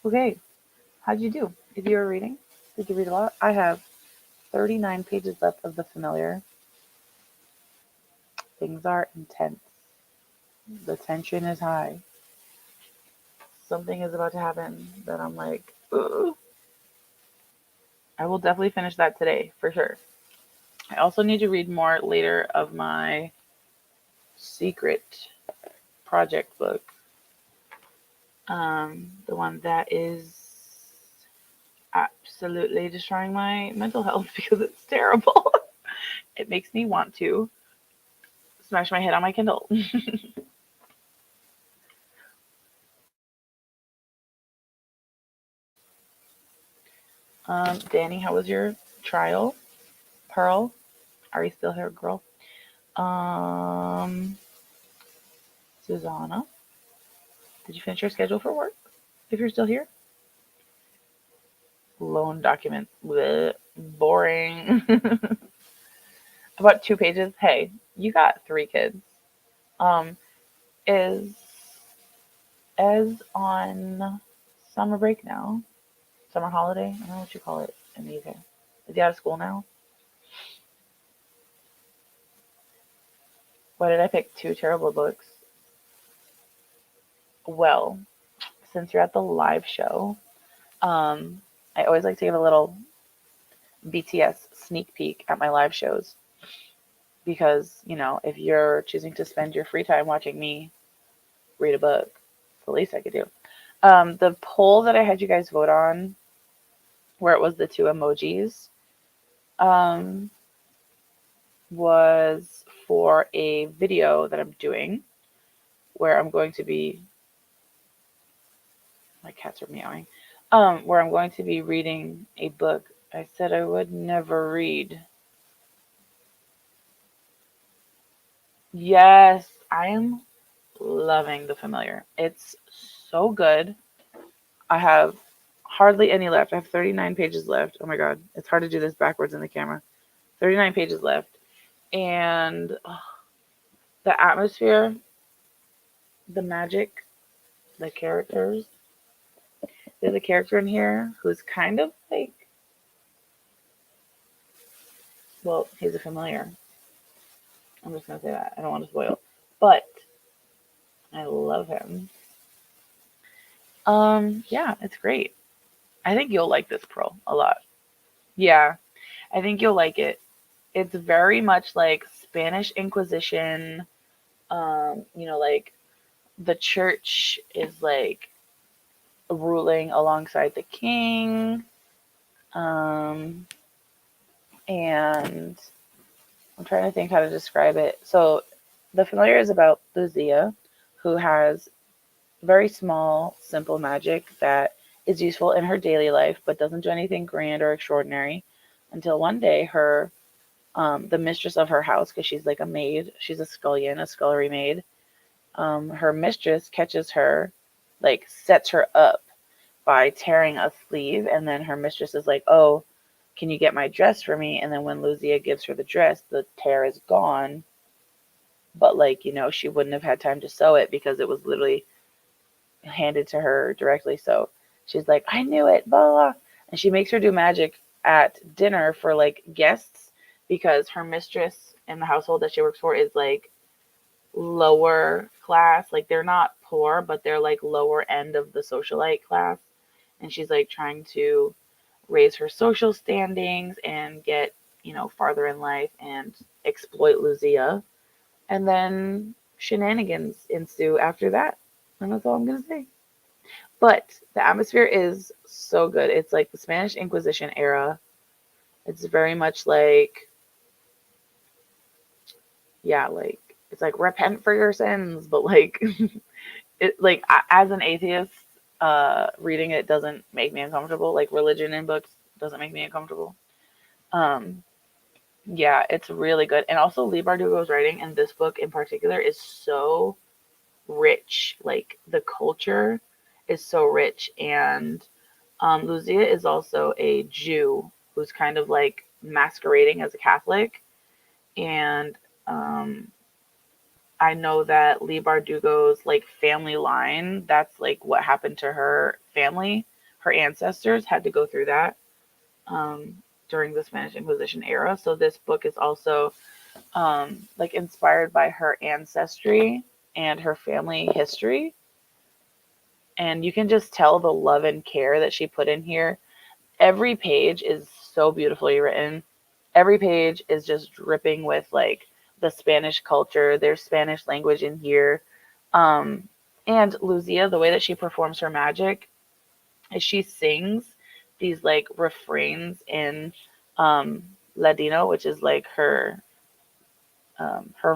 [SPEAKER 1] Okay, how'd you do? If you were reading, did you read a lot? I have 39 pages left of The Familiar. Things are intense. The tension is high. Something is about to happen that I'm like, ugh. I will definitely finish that today for sure. I also need to read more later of my secret project book. The one that is absolutely destroying my mental health because it's terrible. It makes me want to smash my head on my Kindle. Danny, how was your trial? Pearl, are you still here, girl? Um, Susanna, did you finish your schedule for work? If you're still here, loan documents, bleh, boring. About 2 pages. Hey, you got 3 kids. Um, is Ez on summer break now? Summer holiday? I don't know what you call it in the UK. Is he out of school now? Why did I pick 2 terrible books? Well, since you're at the live show, um, I always like to give a little BTS sneak peek at my live shows because, if you're choosing to spend your free time watching me read a book, it's the least I could do. The poll that I had you guys vote on, where it was the 2 emojis, um, was for a video that I'm doing where I'm going to be, my cats are meowing, where I'm going to be reading a book I said I would never read. Yes, I am loving The Familiar. It's so good. I have hardly any left. I have 39 pages left. Oh my god, it's hard to do this backwards in the camera. 39 pages left. And the atmosphere, the magic, the characters. There's a character in here who's kind of like, well, he's a familiar. I'm just going to say that. I don't want to spoil. But I love him. Yeah, it's great. I think you'll like this Pearl a lot. Yeah, I think you'll like it. It's very much like Spanish Inquisition. Like the church is like ruling alongside the king. Um, and I'm trying to think how to describe it. So, The Familiar is about Lucia, who has very small, simple magic that is useful in her daily life, but doesn't do anything grand or extraordinary until one day the mistress of her house, because she's like a maid, she's a scullion, a scullery maid. Her mistress catches her, like sets her up by tearing a sleeve, and then her mistress is like, "Oh, can you get my dress for me?" And then when Lucia gives her the dress, the tear is gone, but like she wouldn't have had time to sew it because it was literally handed to her directly. So she's like, "I knew it, blah, blah." And she makes her do magic at dinner for like guests because her mistress in the household that she works for is like lower class. Like they're not poor, but they're like lower end of the socialite class. And she's like trying to raise her social standings and get, farther in life and exploit Lucia. And then shenanigans ensue after that. And that's all I'm going to say. But the atmosphere is so good. It's like the Spanish Inquisition era. It's very much like, yeah, like it's like repent for your sins, but like it like as an atheist, reading it doesn't make me uncomfortable. Like religion in books doesn't make me uncomfortable. Um, yeah, it's really good. And also Lee Bardugo's writing in this book in particular is so rich. Like the culture is so rich, and Lucia is also a Jew who's kind of like masquerading as a Catholic. And I know that Lee Bardugo's like family line, that's like what happened to her family. her ancestors had to go through that um, during the Spanish Inquisition era. So this book is also like inspired by her ancestry and her family history. And you can just tell the love and care that she put in here. Every page is so beautifully written. Every page is just dripping with like the Spanish culture. There's Spanish language in here. Um, and Lucia, the way that she performs her magic is she sings these like refrains in um, Ladino, which is like her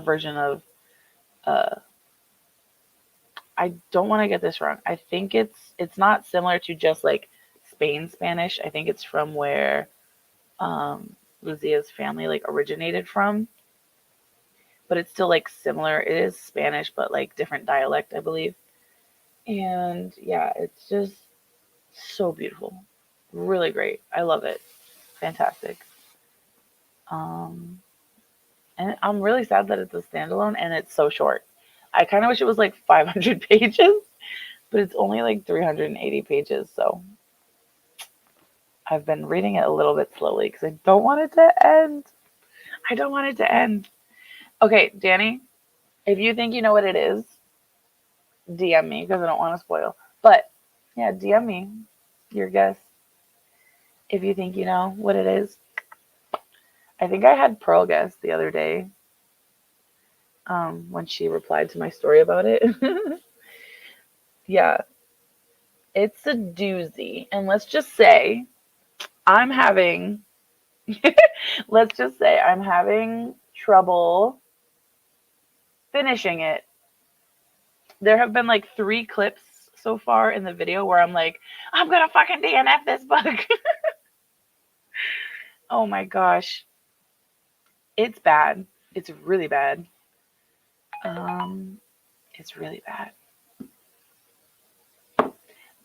[SPEAKER 1] version of uh, I don't want to get this wrong. I think it's not similar to just like Spain Spanish. I think it's from where Lucia's family like originated from, but it's still like similar. It is Spanish, but like different dialect, I believe. And yeah, it's just so beautiful, really great. I love it. Fantastic. Um, and I'm really sad that it's a standalone and it's so short. I kind of wish it was like 500 pages, but it's only like 380 pages. So I've been reading it a little bit slowly because I don't want it to end. I don't want it to end. Okay, Danny, if you think you know what it is, DM me because I don't want to spoil. But yeah, DM me your guess if you think you know what it is. I think I had Pearl guess the other day when she replied to my story about it. Yeah, it's a doozy. And I'm having, let's just say I'm having trouble finishing it. There have been like 3 clips so far in the video where I'm like, I'm gonna fucking DNF this book. Oh my gosh. It's bad. It's really bad. Um, it's really bad.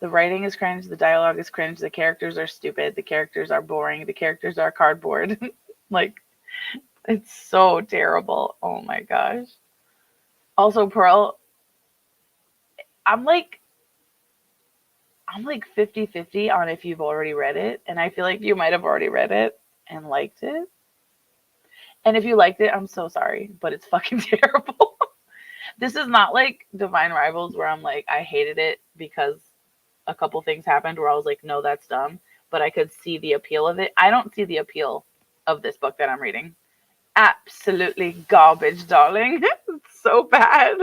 [SPEAKER 1] The writing is cringe, the dialogue is cringe, the characters are stupid, the characters are boring, the characters are cardboard. Like, it's so terrible. Oh my gosh. Also, Pearl, I'm like I'm like 50-50 on if you've already read it, and I feel like you might have already read it and liked it. And if you liked it, I'm so sorry, but it's fucking terrible. This is not like Divine Rivals where I'm like I hated it because a couple things happened where I was like, no, that's dumb. But I could see the appeal of it. I don't see the appeal of this book that I'm reading. Absolutely garbage, darling. It's so bad.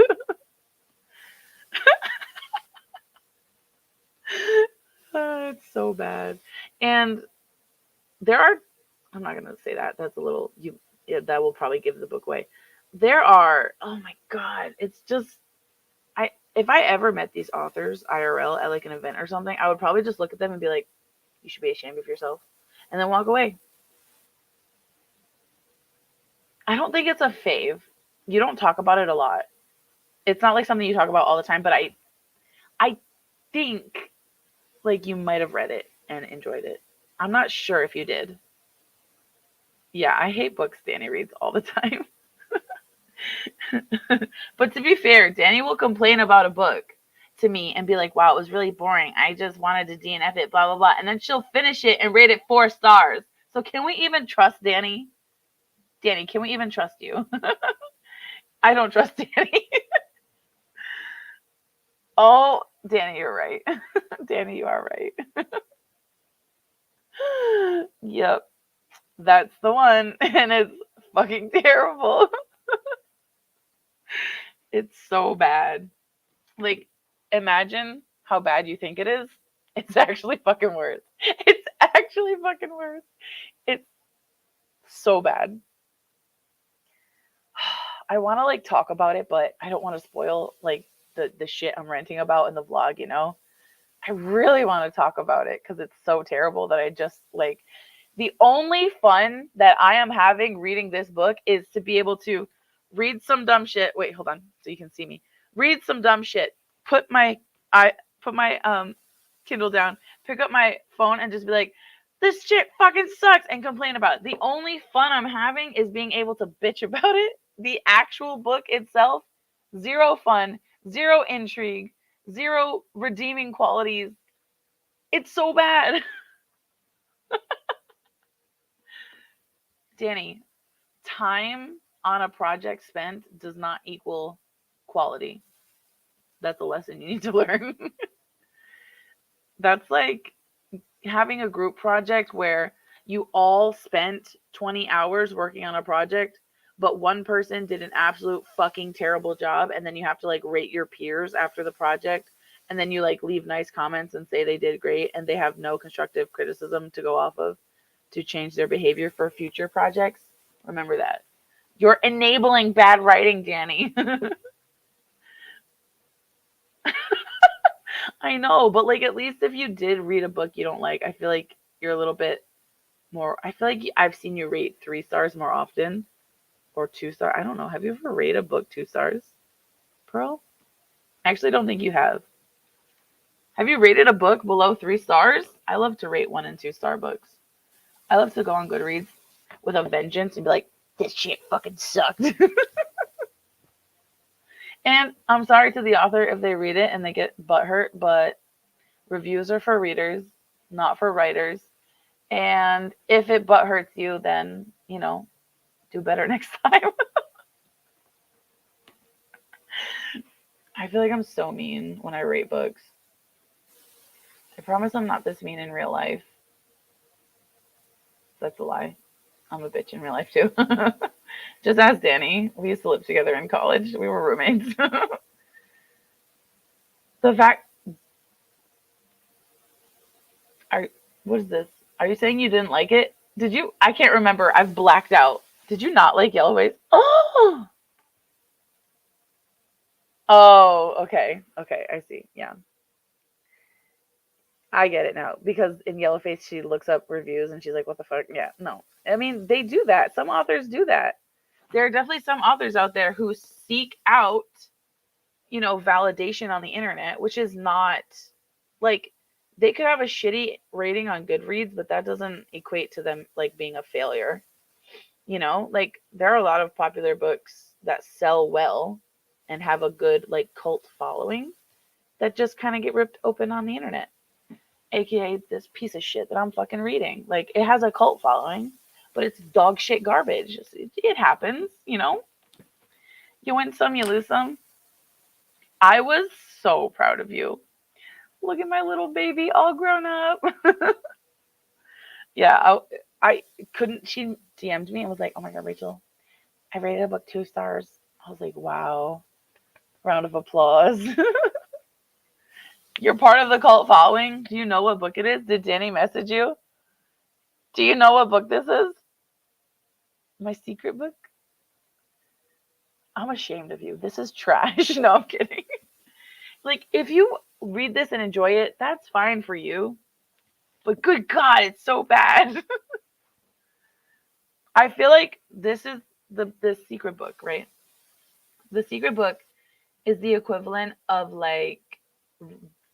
[SPEAKER 1] It's so bad. And there are, I'm not going to say that. That's a little, yeah, that will probably give the book away. There are, oh my God, it's just, if I ever met these authors IRL at like an event or something, I would probably just look at them and be like, you should be ashamed of yourself, and then walk away. I don't think it's a fave. You don't talk about it a lot. It's not like something you talk about all the time, but I think like you might have read it and enjoyed it. I'm not sure if you did. Yeah, I hate books Danny reads all the time. But to be fair, Danny will complain about a book to me and be like, wow, it was really boring. I just wanted to DNF it, blah, blah, blah. And then she'll finish it and rate it 4 stars. So can we even trust Danny? Danny, can we even trust you? I don't trust Danny. Oh, Danny, you're right. Danny, you are right. Yep, that's the one. And it's fucking terrible. It's so bad. Like, imagine how bad you think it is. It's actually fucking worse. It's actually fucking worse. It's so bad. I want to like talk about it, but I don't want to spoil like the shit I'm ranting about in the vlog, you know? I really want to talk about it because it's so terrible that I just like the only fun that I am having reading this book is to be able to read some dumb shit. Wait, hold on, so you can see me. Read some dumb shit. Put my I put my Kindle down, pick up my phone, and just be like, "This shit fucking sucks," and complain about it. The only fun I'm having is being able to bitch about it. The actual book itself, zero fun, zero intrigue, zero redeeming qualities. It's so bad. Danny, time on a project spent does not equal quality. That's a lesson you need to learn. That's like having a group project where you all spent 20 hours working on a project, but one person did an absolute fucking terrible job, and then you have to like rate your peers after the project, and then you like leave nice comments and say they did great, and they have no constructive criticism to go off of to change their behavior for future projects. Remember that. You're enabling bad writing, Danny. I know, but like at least if you did read a book you don't like, I feel like you're a little bit more. I feel like I've seen you rate 3 stars more often or 2 star. I don't know. Have you ever rated a book 2 stars, Pearl? I actually don't think you have. Have you rated a book below 3 stars? I love to rate 1 and 2 star books. I love to go on Goodreads with a vengeance and be like, this shit fucking sucked. And I'm sorry to the author if they read it and they get butthurt, but reviews are for readers, not for writers. And if it butthurts you, then, do better next time. I feel like I'm so mean when I rate books. I promise I'm not this mean in real life. That's a lie. I'm a bitch in real life too. Just ask Danny. We used to live together in college. We were roommates. The fact are what is this? Are you saying you didn't like it? Did you? I can't remember. I've blacked out. Did you not like Yellow Face? Oh, oh, okay, okay. I see. Yeah, I get it now. Because in Yellowface, she looks up reviews and she's like, "What the fuck?" Yeah, no. I mean, they do that. Some authors do that. There are definitely some authors out there who seek out, validation on the internet, which is not like they could have a shitty rating on Goodreads, but that doesn't equate to them like being a failure. Like there are a lot of popular books that sell well and have a good like cult following that just kind of get ripped open on the internet, aka this piece of shit that I'm fucking reading. Like it has a cult following, but it's dog shit garbage. It happens. You win some, you lose some. I was so proud of you. Look at my little baby all grown up. Yeah, I couldn't. She DM'd me and was like, "Oh my god, Rachel, I rated a book 2 stars." I was like, "Wow." Round of applause. You're part of the cult following. Do you know what book it is? Did Danny message you? Do you know what book this is? My secret book? I'm ashamed of you. This is trash. No, I'm kidding. Like, if you read this and enjoy it, that's fine for you. But good God, it's so bad. I feel like this is the secret book, right? The secret book is the equivalent of like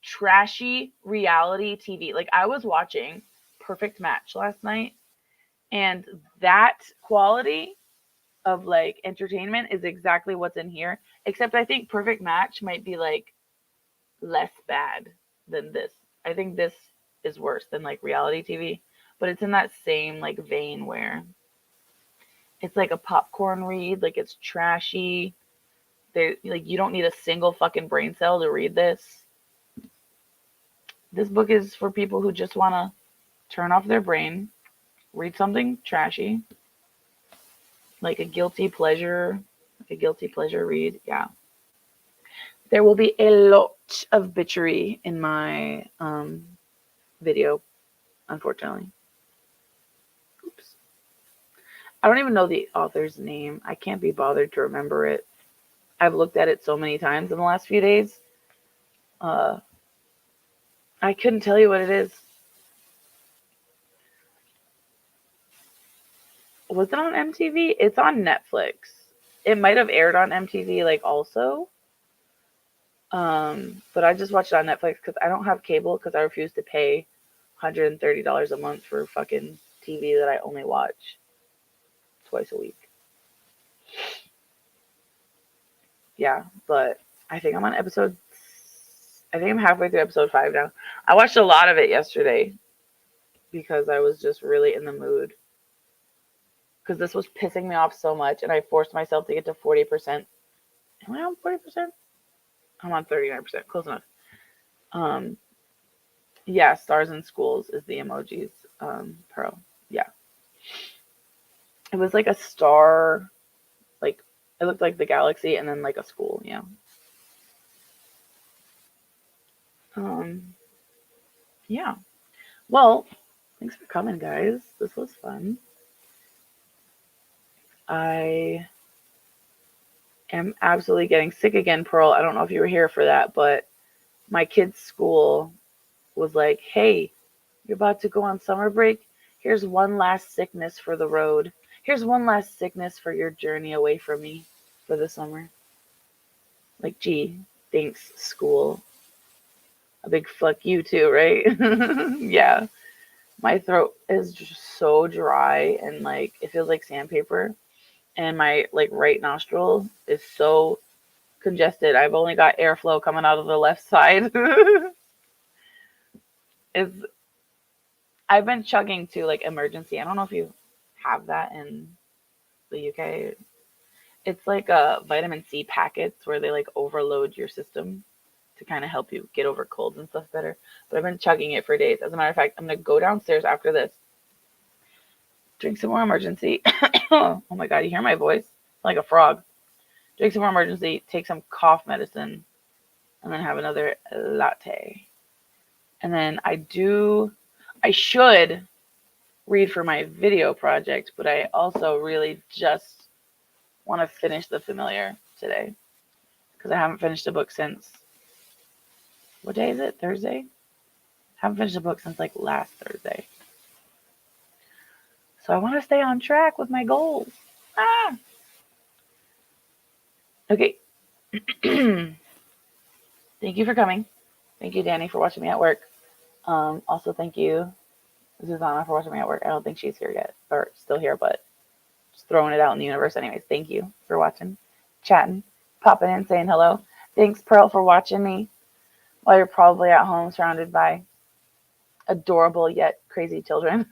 [SPEAKER 1] trashy reality TV. Like I was watching Perfect Match last night, and that quality of like entertainment is exactly what's in here. Except I think Perfect Match might be like less bad than this. I think this is worse than like reality TV, but it's in that same like vein where it's like a popcorn read, like it's trashy. There, like you don't need a single fucking brain cell to read this. This book is for people who just want to turn off their brain, read something trashy, like a guilty pleasure read. Yeah. There will be a lot of bitchery in my video, unfortunately. Oops. I don't even know the author's name. I can't be bothered to remember it. I've looked at it so many times in the last few days. Uh, I couldn't tell you what it is. Was it on MTV? It's on Netflix. It might have aired on MTV, like also. But I just watched it on Netflix because I don't have cable because I refuse to pay $130 a month for fucking TV that I only watch twice a week. Yeah, but I think I'm on episode I think I'm halfway through episode 5 now. I watched a lot of it yesterday because I was just really in the mood. Because this was pissing me off so much, and I forced myself to get to 40%. Am I on 40%? I'm on 39%. Close enough. Um, yeah, stars in schools is the emojis. Pearl. Yeah. It was like a star, like, it looked like the galaxy and then like a school, yeah. Um, yeah. Well, thanks for coming, guys. This was fun. I am absolutely getting sick again, Pearl. I don't know if you were here for that, but my kid's school was like, hey, you're about to go on summer break. Here's one last sickness for the road. Here's one last sickness for your journey away from me for the summer. Like, gee, thanks, school. A big fuck you, too, right? Yeah. My throat is just so dry and like it feels like sandpaper. And my like right nostril is so congested. I've only got airflow coming out of the left side. Is I've been chugging to like emergency. I don't know if you have that in the UK. It's like vitamin C packets where they like overload your system to kind of help you get over colds and stuff better. But I've been chugging it for days. As a matter of fact, I'm gonna go downstairs after this, drink some more emergency. Oh my god, you hear my voice? Like a frog. Drink some more emergency, take some cough medicine, and then have another latte. And then I should read for my video project, but I also really just want to finish The Familiar today because I haven't finished a book since, what day is it? Thursday? I haven't finished a book since like last Thursday. So I want to stay on track with my goals. Ah! Okay. Thank you for coming. Thank you, Danny, for watching me at work. Also, thank you, Susanna, for watching me at work. I don't think she's here yet, or still here, but just throwing it out in the universe anyways. Thank you for watching, chatting, popping in, saying hello. Thanks, Pearl, for watching me while you're probably at home surrounded by adorable yet crazy children.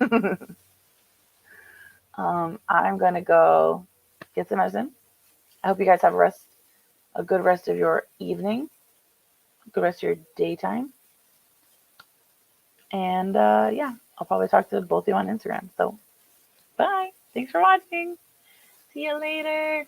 [SPEAKER 1] I'm going to go get some medicine. I hope you guys have a good rest of your evening, a good rest of your daytime. And yeah, I'll probably talk to both of you on Instagram. So bye. Thanks for watching. See you later.